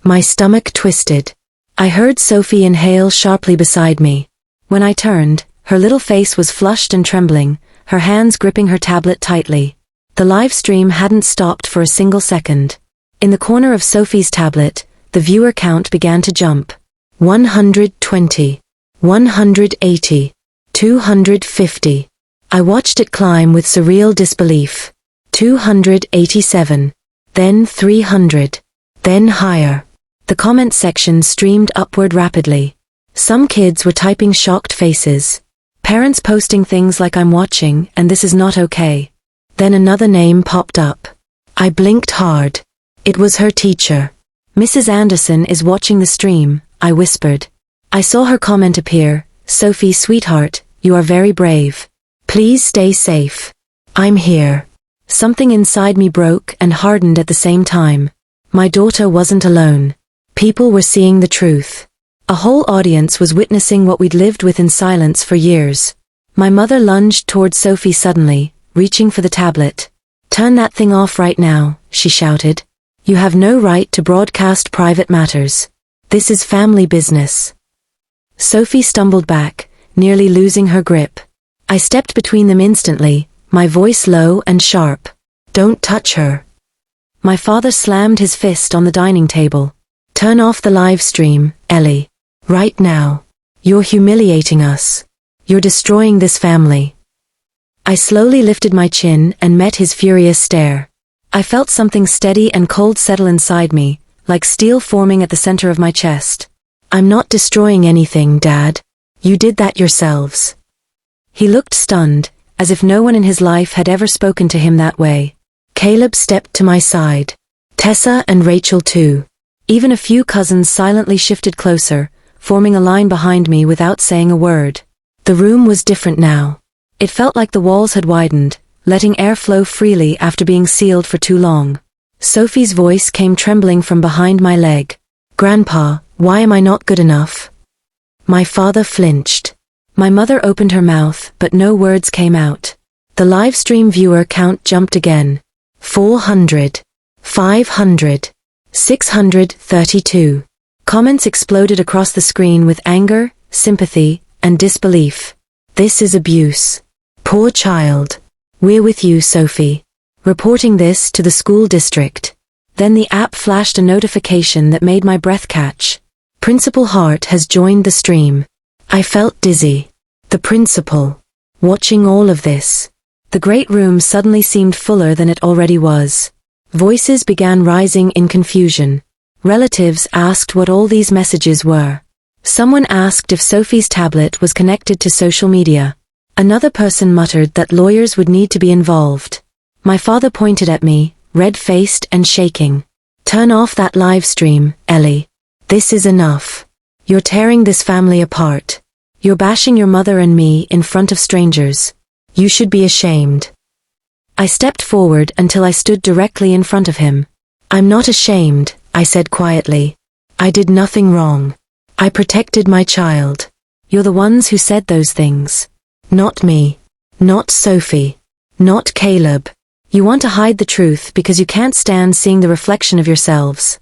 My stomach twisted. I heard Sophie inhale sharply beside me. When I turned, her little face was flushed and trembling, her hands gripping her tablet tightly. The live stream hadn't stopped for a single second. In the corner of Sophie's tablet, the viewer count began to jump. 120. 180. 250. I watched it climb with surreal disbelief. 287. Then 300. Then higher. The comment section streamed upward rapidly. Some kids were typing shocked faces. Parents posting things like "I'm watching and this is not okay." Then another name popped up. I blinked hard. It was her teacher. "Mrs. Anderson is watching the stream," I whispered. I saw her comment appear. "Sophie, sweetheart, you are very brave. Please stay safe. I'm here." Something inside me broke and hardened at the same time. My daughter wasn't alone. People were seeing the truth. A whole audience was witnessing what we'd lived with in silence for years. My mother lunged toward Sophie suddenly, reaching for the tablet. "Turn that thing off right now," she shouted. "You have no right to broadcast private matters. This is family business." Sophie stumbled back, nearly losing her grip. I stepped between them instantly, my voice low and sharp. "Don't touch her." My father slammed his fist on the dining table. "Turn off the live stream, Ellie. Right now. You're humiliating us. You're destroying this family." I slowly lifted my chin and met his furious stare. I felt something steady and cold settle inside me, like steel forming at the center of my chest. "I'm not destroying anything, Dad. You did that yourselves." He looked stunned, as if no one in his life had ever spoken to him that way. Caleb stepped to my side. Tessa and Rachel too. Even a few cousins silently shifted closer, forming a line behind me without saying a word. The room was different now. It felt like the walls had widened, letting air flow freely after being sealed for too long. Sophie's voice came trembling from behind my leg. "Grandpa, why am I not good enough?" My father flinched. My mother opened her mouth, but no words came out. The live stream viewer count jumped again. 400. 500. 632. Comments exploded across the screen with anger, sympathy, and disbelief. "This is abuse. Poor child. We're with you, Sophie." Reporting this to the school district. Then the app flashed a notification that made my breath catch. Principal Hart has joined the stream. I felt dizzy. The principal. Watching all of this. The great room suddenly seemed fuller than it already was. Voices began rising in confusion. Relatives asked what all these messages were. Someone asked if Sophie's tablet was connected to social media. Another person muttered that lawyers would need to be involved. My father pointed at me, red-faced and shaking. "Turn off that live stream, Ellie. This is enough. You're tearing this family apart. You're bashing your mother and me in front of strangers. You should be ashamed." I stepped forward until I stood directly in front of him. "I'm not ashamed," I said quietly. "I did nothing wrong. I protected my child. You're the ones who said those things. Not me. Not Sophie. Not Caleb. You want to hide the truth because you can't stand seeing the reflection of yourselves."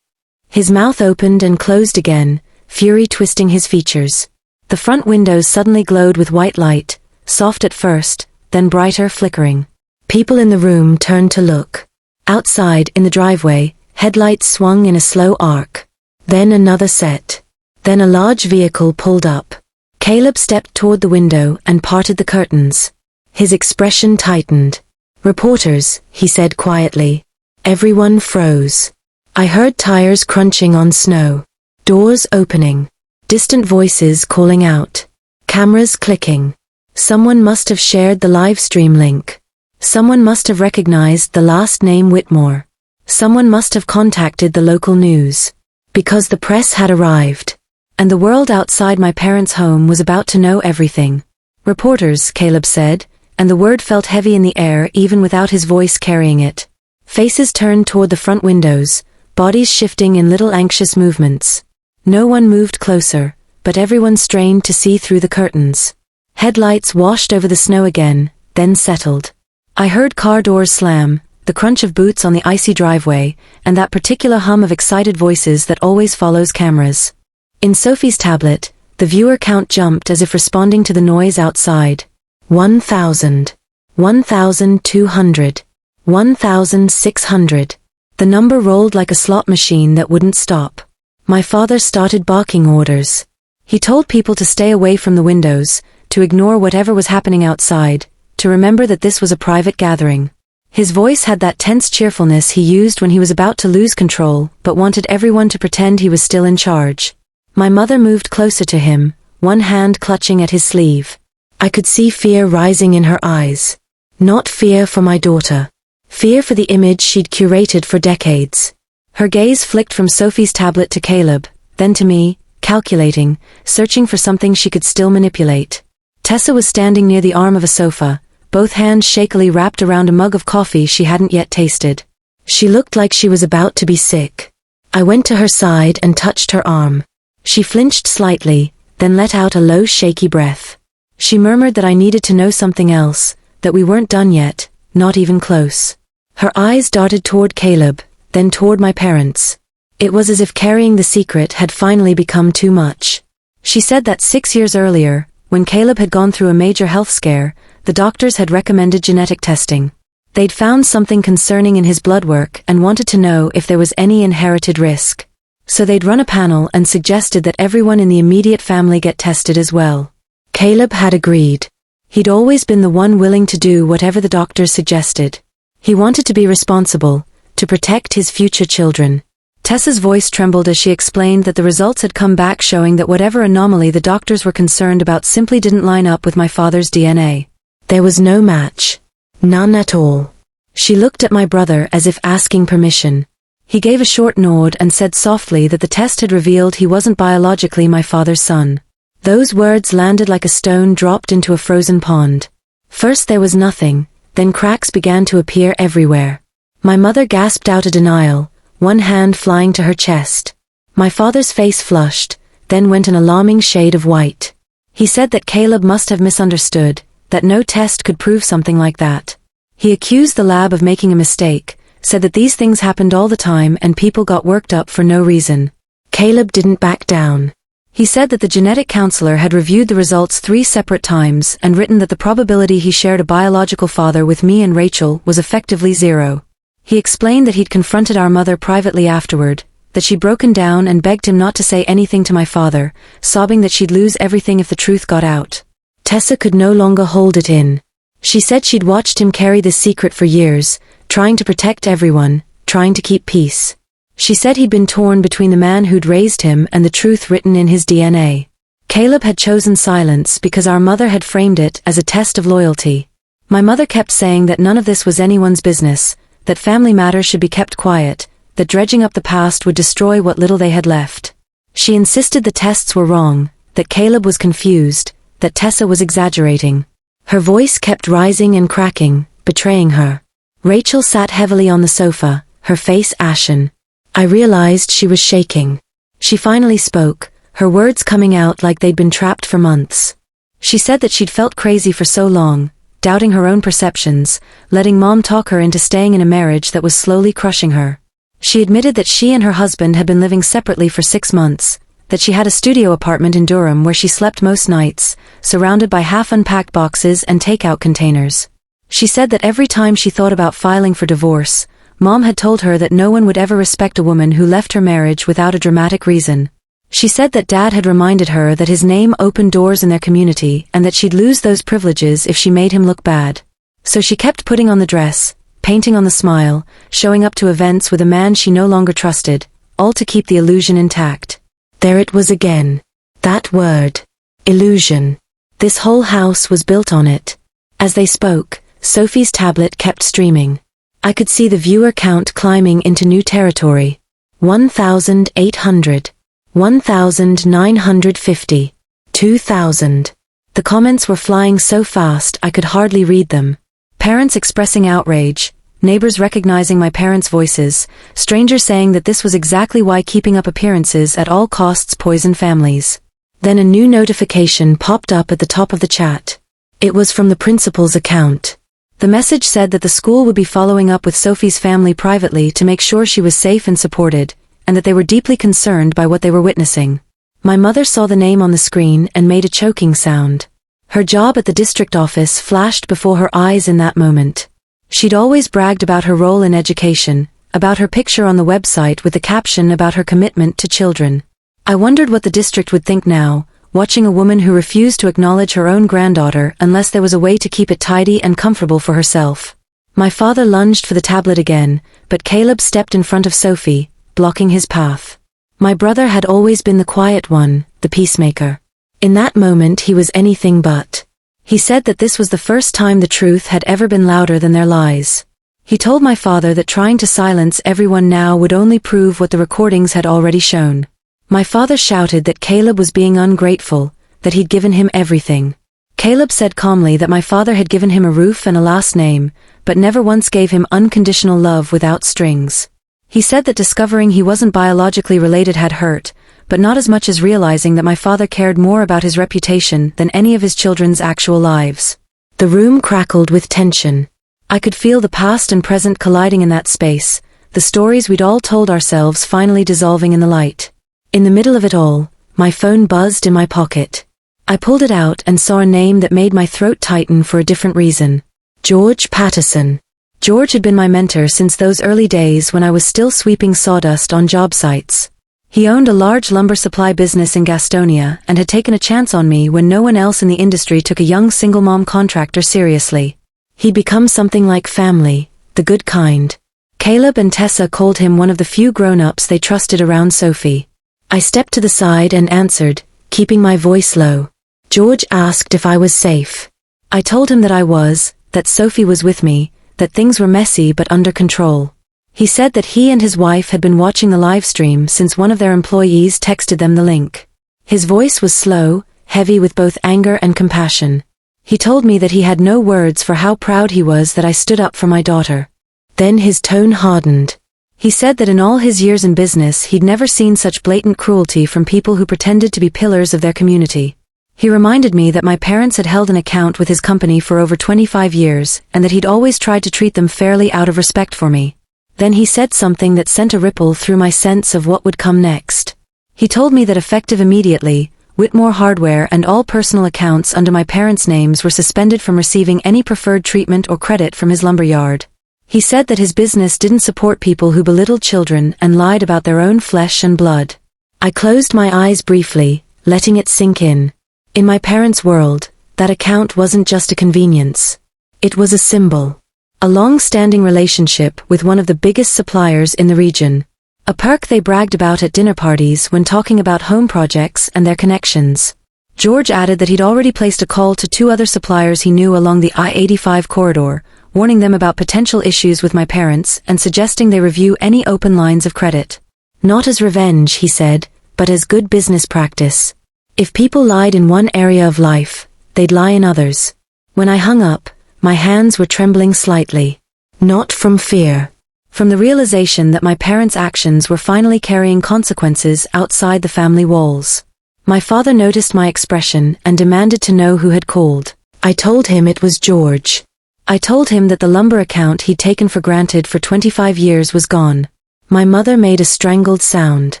His mouth opened and closed again, fury twisting his features. The front windows suddenly glowed with white light, soft at first, then brighter, flickering. People in the room turned to look. Outside, in the driveway, headlights swung in a slow arc. Then another set. Then a large vehicle pulled up. Caleb stepped toward the window and parted the curtains. His expression tightened. "Reporters," he said quietly. Everyone froze. I heard tires crunching on snow. Doors opening. Distant voices calling out. Cameras clicking. Someone must have shared the live stream link. Someone must have recognized the last name Whitmore. Someone must have contacted the local news. Because the press had arrived. And the world outside my parents' home was about to know everything. "Reporters," Caleb said, and the word felt heavy in the air even without his voice carrying it. Faces turned toward the front windows, bodies shifting in little anxious movements. No one moved closer, but everyone strained to see through the curtains. Headlights washed over the snow again, then settled. I heard car doors slam, the crunch of boots on the icy driveway, and that particular hum of excited voices that always follows cameras. In Sophie's tablet, the viewer count jumped as if responding to the noise outside. 1,000. 1,200. 1,600. The number rolled like a slot machine that wouldn't stop. My father started barking orders. He told people to stay away from the windows, to ignore whatever was happening outside, to remember that this was a private gathering. His voice had that tense cheerfulness he used when he was about to lose control, but wanted everyone to pretend he was still in charge. My mother moved closer to him, one hand clutching at his sleeve. I could see fear rising in her eyes. Not fear for my daughter. Fear for the image she'd curated for decades. Her gaze flicked from Sophie's tablet to Caleb, then to me, calculating, searching for something she could still manipulate. Tessa was standing near the arm of a sofa, both hands shakily wrapped around a mug of coffee she hadn't yet tasted. She looked like she was about to be sick. I went to her side and touched her arm. She flinched slightly, then let out a low, shaky breath. She murmured that I needed to know something else, that we weren't done yet, not even close. Her eyes darted toward Caleb, then toward my parents. It was as if carrying the secret had finally become too much. She said that 6 years earlier, when Caleb had gone through a major health scare, the doctors had recommended genetic testing. They'd found something concerning in his blood work and wanted to know if there was any inherited risk. So they'd run a panel and suggested that everyone in the immediate family get tested as well. Caleb had agreed. He'd always been the one willing to do whatever the doctors suggested. He wanted to be responsible, to protect his future children. Tessa's voice trembled as she explained that the results had come back showing that whatever anomaly the doctors were concerned about simply didn't line up with my father's DNA. There was no match. None at all. She looked at my brother as if asking permission. He gave a short nod and said softly that the test had revealed he wasn't biologically my father's son. Those words landed like a stone dropped into a frozen pond. First there was nothing, then cracks began to appear everywhere. My mother gasped out a denial, one hand flying to her chest. My father's face flushed, then went an alarming shade of white. He said that Caleb must have misunderstood, that no test could prove something like that. He accused the lab of making a mistake, said that these things happened all the time and people got worked up for no reason. Caleb didn't back down. He said that the genetic counselor had reviewed the results 3 separate times and written that the probability he shared a biological father with me and Rachel was effectively 0. He explained that he'd confronted our mother privately afterward, that she'd broken down and begged him not to say anything to my father, sobbing that she'd lose everything if the truth got out. Tessa could no longer hold it in. She said she'd watched him carry this secret for years, trying to protect everyone, trying to keep peace. She said he'd been torn between the man who'd raised him and the truth written in his DNA. Caleb had chosen silence because our mother had framed it as a test of loyalty. My mother kept saying that none of this was anyone's business, that family matters should be kept quiet, that dredging up the past would destroy what little they had left. She insisted the tests were wrong, that Caleb was confused, that Tessa was exaggerating. Her voice kept rising and cracking, betraying her. Rachel sat heavily on the sofa, her face ashen. I realized she was shaking. She finally spoke, her words coming out like they'd been trapped for months. She said that she'd felt crazy for so long, doubting her own perceptions, letting Mom talk her into staying in a marriage that was slowly crushing her. She admitted that she and her husband had been living separately for 6 months, that she had a studio apartment in Durham where she slept most nights, surrounded by half-unpacked boxes and takeout containers. She said that every time she thought about filing for divorce, Mom had told her that no one would ever respect a woman who left her marriage without a dramatic reason. She said that Dad had reminded her that his name opened doors in their community and that she'd lose those privileges if she made him look bad. So she kept putting on the dress, painting on the smile, showing up to events with a man she no longer trusted, all to keep the illusion intact. There it was again. That word. Illusion. This whole house was built on it. As they spoke, Sophie's tablet kept streaming. I could see the viewer count climbing into new territory. 1,800. 1,950. 2,000. The comments were flying so fast I could hardly read them. Parents expressing outrage, neighbors recognizing my parents' voices, strangers saying that this was exactly why keeping up appearances at all costs poisoned families. Then a new notification popped up at the top of the chat. It was from the principal's account. The message said that the school would be following up with Sophie's family privately to make sure she was safe and supported, and that they were deeply concerned by what they were witnessing. My mother saw the name on the screen and made a choking sound. Her job at the district office flashed before her eyes in that moment. She'd always bragged about her role in education, about her picture on the website with the caption about her commitment to children. I wondered what the district would think now, watching a woman who refused to acknowledge her own granddaughter unless there was a way to keep it tidy and comfortable for herself. My father lunged for the tablet again, but Caleb stepped in front of Sophie, blocking his path. My brother had always been the quiet one, the peacemaker. In that moment he was anything but. He said that this was the first time the truth had ever been louder than their lies. He told my father that trying to silence everyone now would only prove what the recordings had already shown. My father shouted that Caleb was being ungrateful, that he'd given him everything. Caleb said calmly that my father had given him a roof and a last name, but never once gave him unconditional love without strings. He said that discovering he wasn't biologically related had hurt, but not as much as realizing that my father cared more about his reputation than any of his children's actual lives. The room crackled with tension. I could feel the past and present colliding in that space, the stories we'd all told ourselves finally dissolving in the light. In the middle of it all, my phone buzzed in my pocket. I pulled it out and saw a name that made my throat tighten for a different reason. George Patterson. George had been my mentor since those early days when I was still sweeping sawdust on job sites. He owned a large lumber supply business in Gastonia and had taken a chance on me when no one else in the industry took a young single-mom contractor seriously. He'd become something like family, the good kind. Caleb and Tessa called him one of the few grown-ups they trusted around Sophie. I stepped to the side and answered, keeping my voice low. George asked if I was safe. I told him that I was, that Sophie was with me, that things were messy but under control. He said that he and his wife had been watching the live stream since one of their employees texted them the link. His voice was slow, heavy with both anger and compassion. He told me that he had no words for how proud he was that I stood up for my daughter. Then his tone hardened. He said that in all his years in business he'd never seen such blatant cruelty from people who pretended to be pillars of their community. He reminded me that my parents had held an account with his company for over 25 years and that he'd always tried to treat them fairly out of respect for me. Then he said something that sent a ripple through my sense of what would come next. He told me that effective immediately, Whitmore Hardware and all personal accounts under my parents' names were suspended from receiving any preferred treatment or credit from his lumber yard. He said that his business didn't support people who belittled children and lied about their own flesh and blood. I closed my eyes briefly, letting it sink in. In my parents' world, that account wasn't just a convenience. It was a symbol. A long-standing relationship with one of the biggest suppliers in the region. A perk they bragged about at dinner parties when talking about home projects and their connections. George added that he'd already placed a call to 2 other suppliers he knew along the I-85 corridor, warning them about potential issues with my parents and suggesting they review any open lines of credit. Not as revenge, he said, but as good business practice. If people lied in one area of life, they'd lie in others. When I hung up, my hands were trembling slightly. Not from fear. From the realization that my parents' actions were finally carrying consequences outside the family walls. My father noticed my expression and demanded to know who had called. I told him it was George. I told him that the lumber account he'd taken for granted for 25 years was gone. My mother made a strangled sound.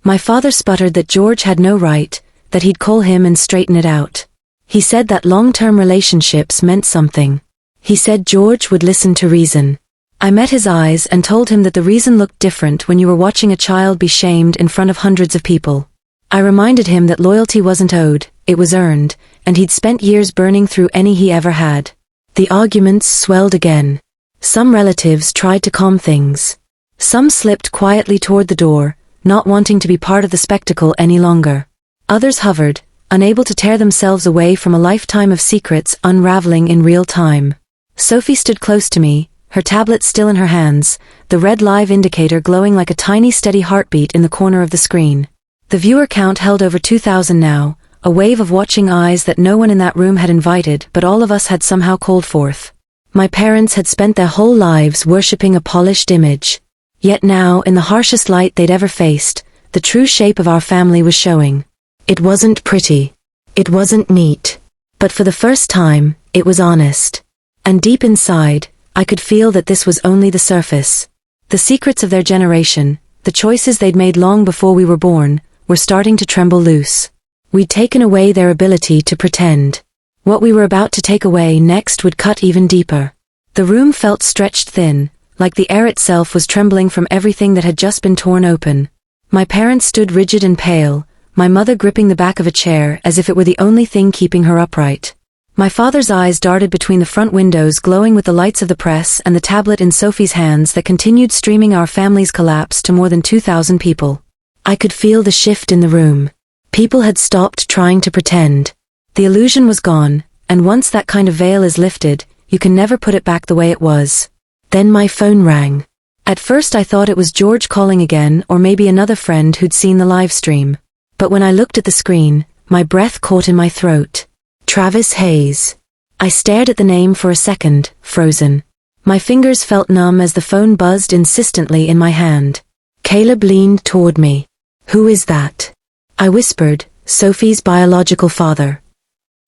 My father sputtered that George had no right, that he'd call him and straighten it out. He said that long-term relationships meant something. He said George would listen to reason. I met his eyes and told him that the reason looked different when you were watching a child be shamed in front of hundreds of people. I reminded him that loyalty wasn't owed, it was earned, and he'd spent years burning through any he ever had. The arguments swelled again. Some relatives tried to calm things. Some slipped quietly toward the door, not wanting to be part of the spectacle any longer. Others hovered, unable to tear themselves away from a lifetime of secrets unraveling in real time. Sophie stood close to me, her tablet still in her hands, the red live indicator glowing like a tiny steady heartbeat in the corner of the screen. The viewer count held over 2,000 now, a wave of watching eyes that no one in that room had invited but all of us had somehow called forth. My parents had spent their whole lives worshipping a polished image. Yet now, in the harshest light they'd ever faced, the true shape of our family was showing. It wasn't pretty. It wasn't neat. But for the first time, it was honest. And deep inside, I could feel that this was only the surface. The secrets of their generation, the choices they'd made long before we were born, were starting to tremble loose. We'd taken away their ability to pretend. What we were about to take away next would cut even deeper. The room felt stretched thin, like the air itself was trembling from everything that had just been torn open. My parents stood rigid and pale, my mother gripping the back of a chair as if it were the only thing keeping her upright. My father's eyes darted between the front windows glowing with the lights of the press and the tablet in Sophie's hands that continued streaming our family's collapse to more than 2,000 people. I could feel the shift in the room. People had stopped trying to pretend. The illusion was gone, and once that kind of veil is lifted, you can never put it back the way it was. Then my phone rang. At first I thought it was George calling again or maybe another friend who'd seen the live stream. But when I looked at the screen, my breath caught in my throat. Travis Hayes. I stared at the name for a second, frozen. My fingers felt numb as the phone buzzed insistently in my hand. Caleb leaned toward me. "Who is that?" I whispered, "Sophie's biological father."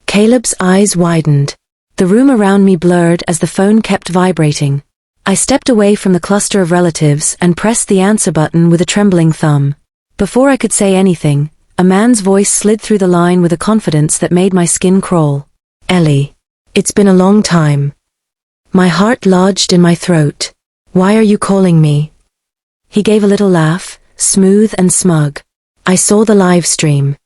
Caleb's eyes widened. The room around me blurred as the phone kept vibrating. I stepped away from the cluster of relatives and pressed the answer button with a trembling thumb. Before I could say anything, a man's voice slid through the line with a confidence that made my skin crawl. "Ellie. It's been a long time." My heart lodged in my throat. "Why are you calling me?" He gave a little laugh, smooth and smug. "I saw the live stream.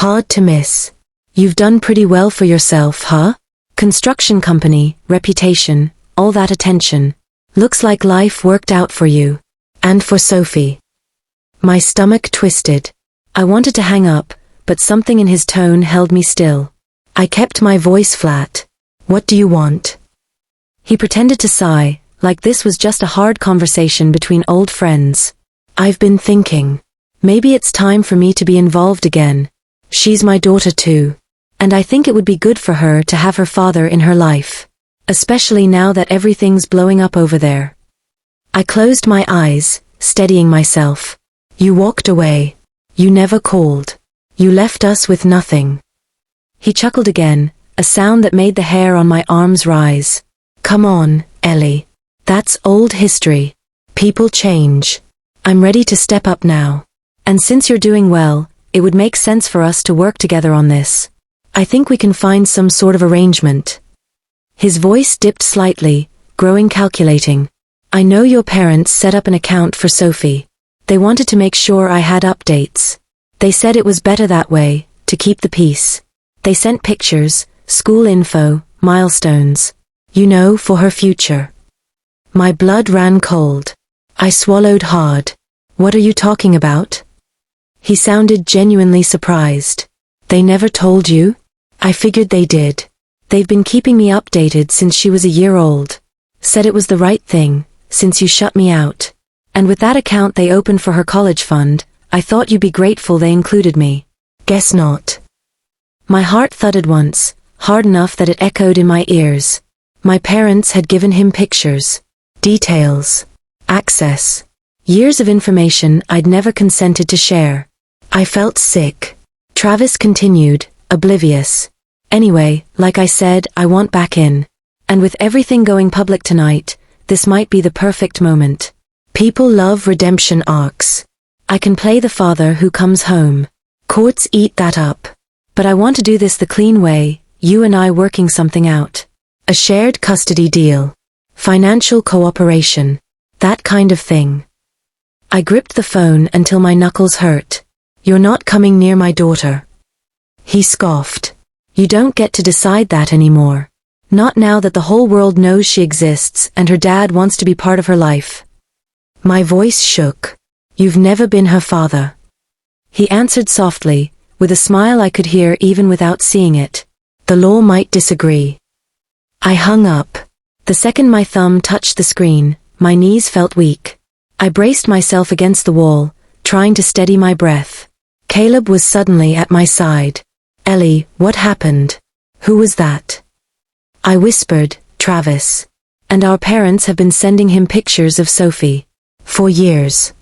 Hard to miss. You've done pretty well for yourself, huh? Construction company, reputation, all that attention. Looks like life worked out for you. And for Sophie." My stomach twisted. I wanted to hang up, but something in his tone held me still. I kept my voice flat. "What do you want?" He pretended to sigh, like this was just a hard conversation between old friends. "I've been thinking. Maybe it's time for me to be involved again. She's my daughter too. And I think it would be good for her to have her father in her life. Especially now that everything's blowing up over there." I closed my eyes, steadying myself. "You walked away. You never called. You left us with nothing." He chuckled again, a sound that made the hair on my arms rise. "Come on, Ellie. That's old history. People change. I'm ready to step up now. And since you're doing well, it would make sense for us to work together on this. I think we can find some sort of arrangement." His voice dipped slightly, growing calculating. "I know your parents set up an account for Sophie. They wanted to make sure I had updates. They said it was better that way, to keep the peace. They sent pictures, school info, milestones. You know, for her future." My blood ran cold. I swallowed hard. "What are you talking about?" He sounded genuinely surprised. "They never told you?" I figured they did. They've been keeping me updated since she was a year old. Said it was the right thing, since you shut me out. And with that account they opened for her college fund, I thought you'd be grateful they included me. Guess not. My heart thudded once, hard enough that it echoed in my ears. My parents had given him pictures, details, access, years of information I'd never consented to share. I felt sick. Travis continued, oblivious. "Anyway, like I said, I want back in. And with everything going public tonight, this might be the perfect moment. People love redemption arcs. I can play the father who comes home. Courts eat that up. But I want to do this the clean way, you and I working something out. A shared custody deal. Financial cooperation. That kind of thing." I gripped the phone until my knuckles hurt. "You're not coming near my daughter." He scoffed. "You don't get to decide that anymore. Not now that the whole world knows she exists and her dad wants to be part of her life." My voice shook. "You've never been her father." He answered softly, with a smile I could hear even without seeing it. "The law might disagree." I hung up. The second my thumb touched the screen, my knees felt weak. I braced myself against the wall, trying to steady my breath. Caleb was suddenly at my side. "Ellie, what happened? Who was that?" I whispered, "Travis. And our parents have been sending him pictures of Sophie. For years."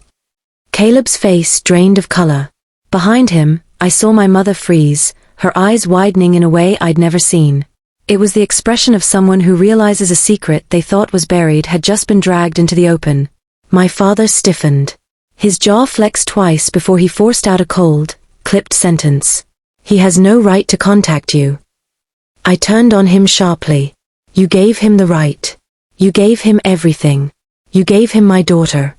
Caleb's face drained of color. Behind him, I saw my mother freeze, her eyes widening in a way I'd never seen. It was the expression of someone who realizes a secret they thought was buried had just been dragged into the open. My father stiffened. His jaw flexed twice before he forced out a cold, clipped sentence. "He has no right to contact you." I turned on him sharply. "You gave him the right. You gave him everything. You gave him my daughter.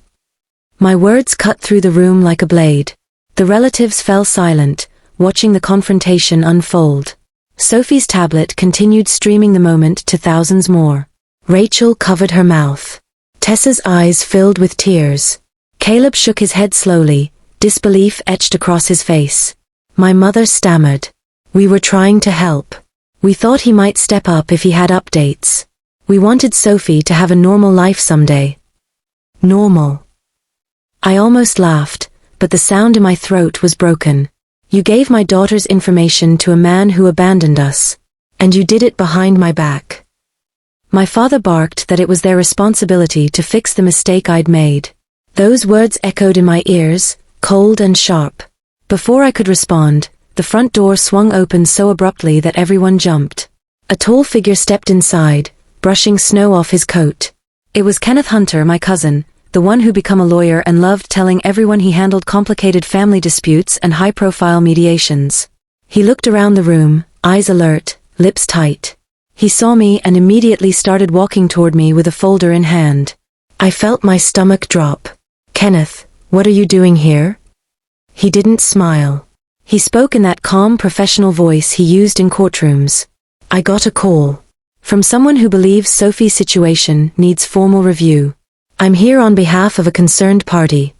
My words cut through the room like a blade. The relatives fell silent, watching the confrontation unfold. Sophie's tablet continued streaming the moment to thousands more. Rachel covered her mouth. Tessa's eyes filled with tears. Caleb shook his head slowly, disbelief etched across his face. My mother stammered. We were trying to help. We thought he might step up if he had updates. We wanted Sophie to have a normal life someday. Normal. I almost laughed, but the sound in my throat was broken. You gave my daughter's information to a man who abandoned us. And you did it behind my back. My father barked that it was their responsibility to fix the mistake I'd made. Those words echoed in my ears, cold and sharp. Before I could respond, the front door swung open so abruptly that everyone jumped. A tall figure stepped inside, brushing snow off his coat. It was Kenneth Hunter, my cousin, the one who became a lawyer and loved telling everyone he handled complicated family disputes and high-profile mediations. He looked around the room, eyes alert, lips tight. He saw me and immediately started walking toward me with a folder in hand. I felt my stomach drop. Kenneth, what are you doing here? He didn't smile. He spoke in that calm professional voice he used in courtrooms. I got a call. From someone who believes Sophie's situation needs formal review. I'm here on behalf of a concerned party.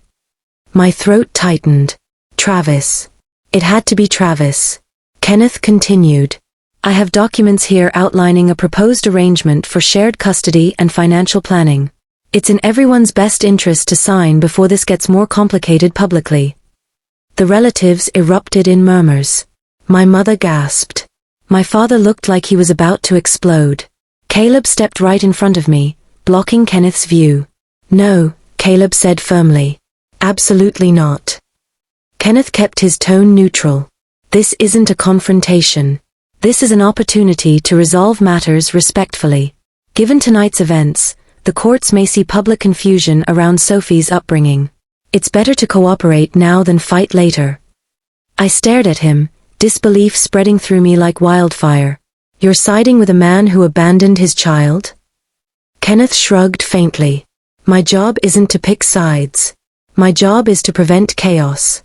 My throat tightened. Travis. It had to be Travis. Kenneth continued. I have documents here outlining a proposed arrangement for shared custody and financial planning. It's in everyone's best interest to sign before this gets more complicated publicly. The relatives erupted in murmurs. My mother gasped. My father looked like he was about to explode. Caleb stepped right in front of me, blocking Kenneth's view. No, Caleb said firmly. Absolutely not. Kenneth kept his tone neutral. This isn't a confrontation. This is an opportunity to resolve matters respectfully. Given tonight's events, the courts may see public confusion around Sophie's upbringing. It's better to cooperate now than fight later. I stared at him, disbelief spreading through me like wildfire. You're siding with a man who abandoned his child? Kenneth shrugged faintly. My job isn't to pick sides. My job is to prevent chaos.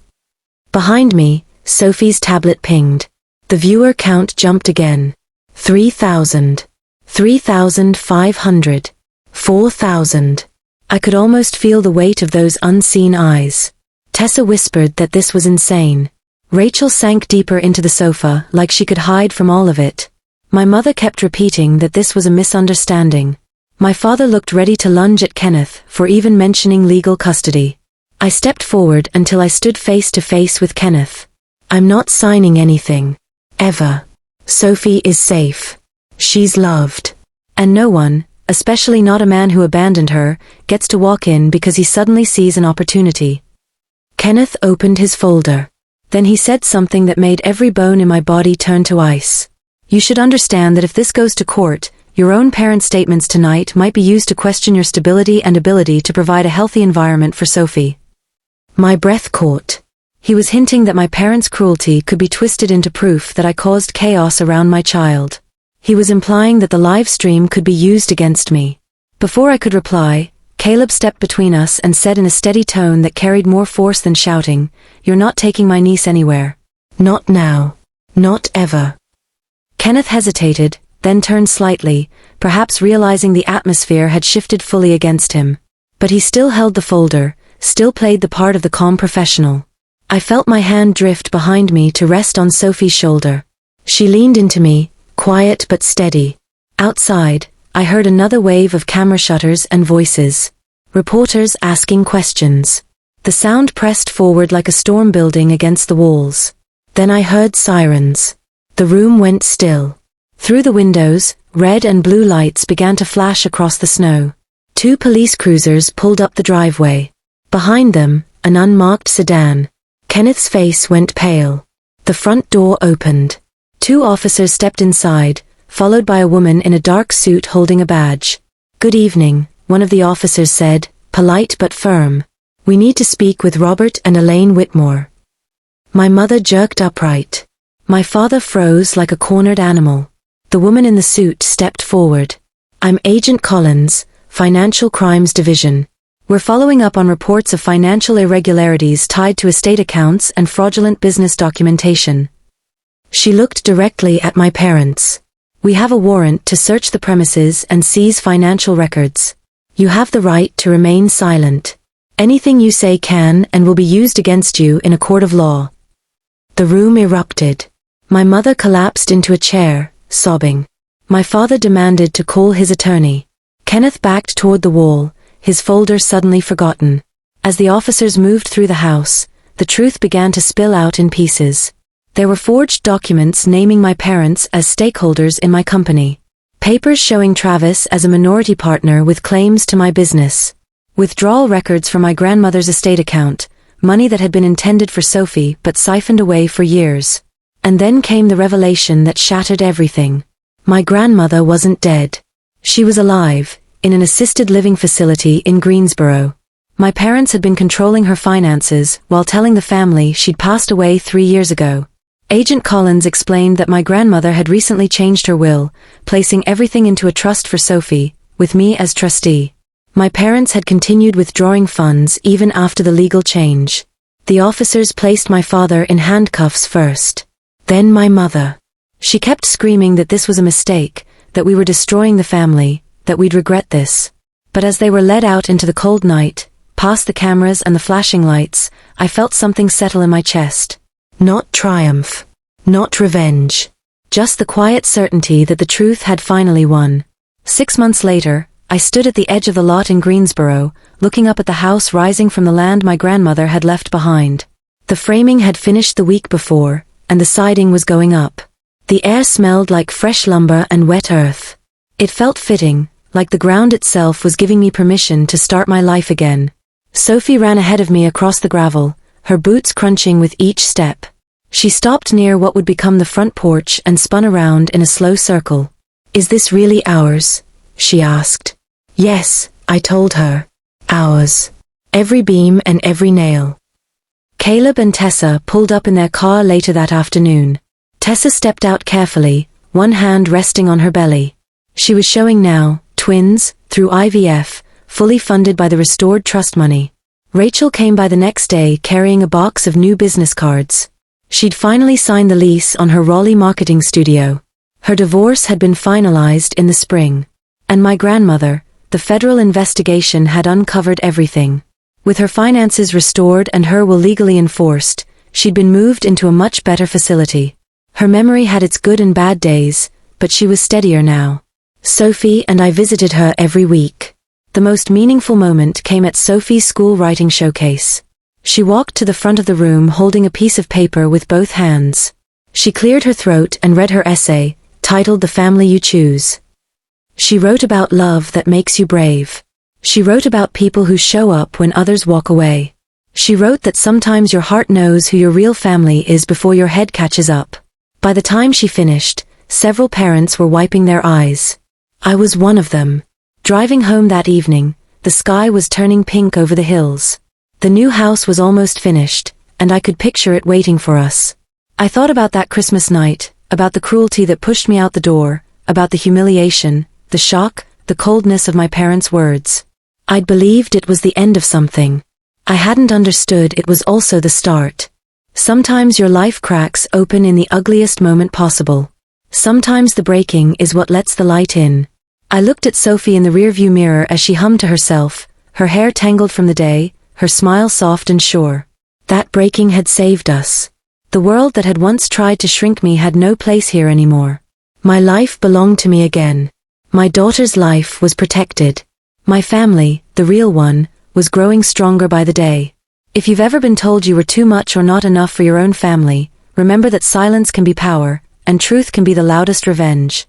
Behind me, Sophie's tablet pinged. The viewer count jumped again. 3,000. 3,500. 4,000. I could almost feel the weight of those unseen eyes. Tessa whispered that this was insane. Rachel sank deeper into the sofa like she could hide from all of it. My mother kept repeating that this was a misunderstanding. My father looked ready to lunge at Kenneth for even mentioning legal custody. I stepped forward until I stood face to face with Kenneth. I'm not signing anything. Ever. Sophie is safe. She's loved. And no one, especially not a man who abandoned her, gets to walk in because he suddenly sees an opportunity. Kenneth opened his folder. Then he said something that made every bone in my body turn to ice. You should understand that if this goes to court, your own parents' statements tonight might be used to question your stability and ability to provide a healthy environment for Sophie. My breath caught. He was hinting that my parents' cruelty could be twisted into proof that I caused chaos around my child. He was implying that the live stream could be used against me. Before I could reply, Caleb stepped between us and said in a steady tone that carried more force than shouting, "You're not taking my niece anywhere. Not now. Not ever." Kenneth hesitated, then turned slightly, perhaps realizing the atmosphere had shifted fully against him. But he still held the folder, still played the part of the calm professional. I felt my hand drift behind me to rest on Sophie's shoulder. She leaned into me, quiet but steady. Outside, I heard another wave of camera shutters and voices. Reporters asking questions. The sound pressed forward like a storm building against the walls. Then I heard sirens. The room went still. Through the windows, red and blue lights began to flash across the snow. 2 police cruisers pulled up the driveway. Behind them, an unmarked sedan. Kenneth's face went pale. The front door opened. 2 officers stepped inside, followed by a woman in a dark suit holding a badge. "Good evening," one of the officers said, polite but firm. "We need to speak with Robert and Elaine Whitmore." My mother jerked upright. My father froze like a cornered animal. The woman in the suit stepped forward. I'm Agent Collins, Financial Crimes Division. We're following up on reports of financial irregularities tied to estate accounts and fraudulent business documentation. She looked directly at my parents. We have a warrant to search the premises and seize financial records. You have the right to remain silent. Anything you say can and will be used against you in a court of law. The room erupted. My mother collapsed into a chair, sobbing. My father demanded to call his attorney. Kenneth backed toward the wall, his folder suddenly forgotten. As the officers moved through the house, the truth began to spill out in pieces. There were forged documents naming my parents as stakeholders in my company. Papers showing Travis as a minority partner with claims to my business. Withdrawal records from my grandmother's estate account, money that had been intended for Sophie but siphoned away for years. And then came the revelation that shattered everything. My grandmother wasn't dead. She was alive, in an assisted living facility in Greensboro. My parents had been controlling her finances while telling the family she'd passed away 3 years ago. Agent Collins explained that my grandmother had recently changed her will, placing everything into a trust for Sophie, with me as trustee. My parents had continued withdrawing funds even after the legal change. The officers placed my father in handcuffs first. Then my mother. She kept screaming that this was a mistake, that we were destroying the family, that we'd regret this. But as they were led out into the cold night, past the cameras and the flashing lights, I felt something settle in my chest. Not triumph. Not revenge. Just the quiet certainty that the truth had finally won. 6 months later, I stood at the edge of the lot in Greensboro, looking up at the house rising from the land my grandmother had left behind. The framing had finished the week before, and the siding was going up. The air smelled like fresh lumber and wet earth. It felt fitting, like the ground itself was giving me permission to start my life again. Sophie ran ahead of me across the gravel, her boots crunching with each step. She stopped near what would become the front porch and spun around in a slow circle. "Is this really ours?" she asked. "Yes," I told her. "Ours. Every beam and every nail." Caleb and Tessa pulled up in their car later that afternoon. Tessa stepped out carefully, one hand resting on her belly. She was showing now, twins, through IVF, fully funded by the restored trust money. Rachel came by the next day carrying a box of new business cards. She'd finally signed the lease on her Raleigh marketing studio. Her divorce had been finalized in the spring. And my grandmother, the federal investigation had uncovered everything. With her finances restored and her will legally enforced, she'd been moved into a much better facility. Her memory had its good and bad days, but she was steadier now. Sophie and I visited her every week. The most meaningful moment came at Sophie's school writing showcase. She walked to the front of the room holding a piece of paper with both hands. She cleared her throat and read her essay, titled The Family You Choose. She wrote about love that makes you brave. She wrote about people who show up when others walk away. She wrote that sometimes your heart knows who your real family is before your head catches up. By the time she finished, several parents were wiping their eyes. I was one of them. Driving home that evening, the sky was turning pink over the hills. The new house was almost finished, and I could picture it waiting for us. I thought about that Christmas night, about the cruelty that pushed me out the door, about the humiliation, the shock, the coldness of my parents' words. I'd believed it was the end of something. I hadn't understood it was also the start. Sometimes your life cracks open in the ugliest moment possible. Sometimes the breaking is what lets the light in. I looked at Sophie in the rearview mirror as she hummed to herself, her hair tangled from the day, her smile soft and sure. That breaking had saved us. The world that had once tried to shrink me had no place here anymore. My life belonged to me again. My daughter's life was protected. My family, the real one, was growing stronger by the day. If you've ever been told you were too much or not enough for your own family, remember that silence can be power, and truth can be the loudest revenge.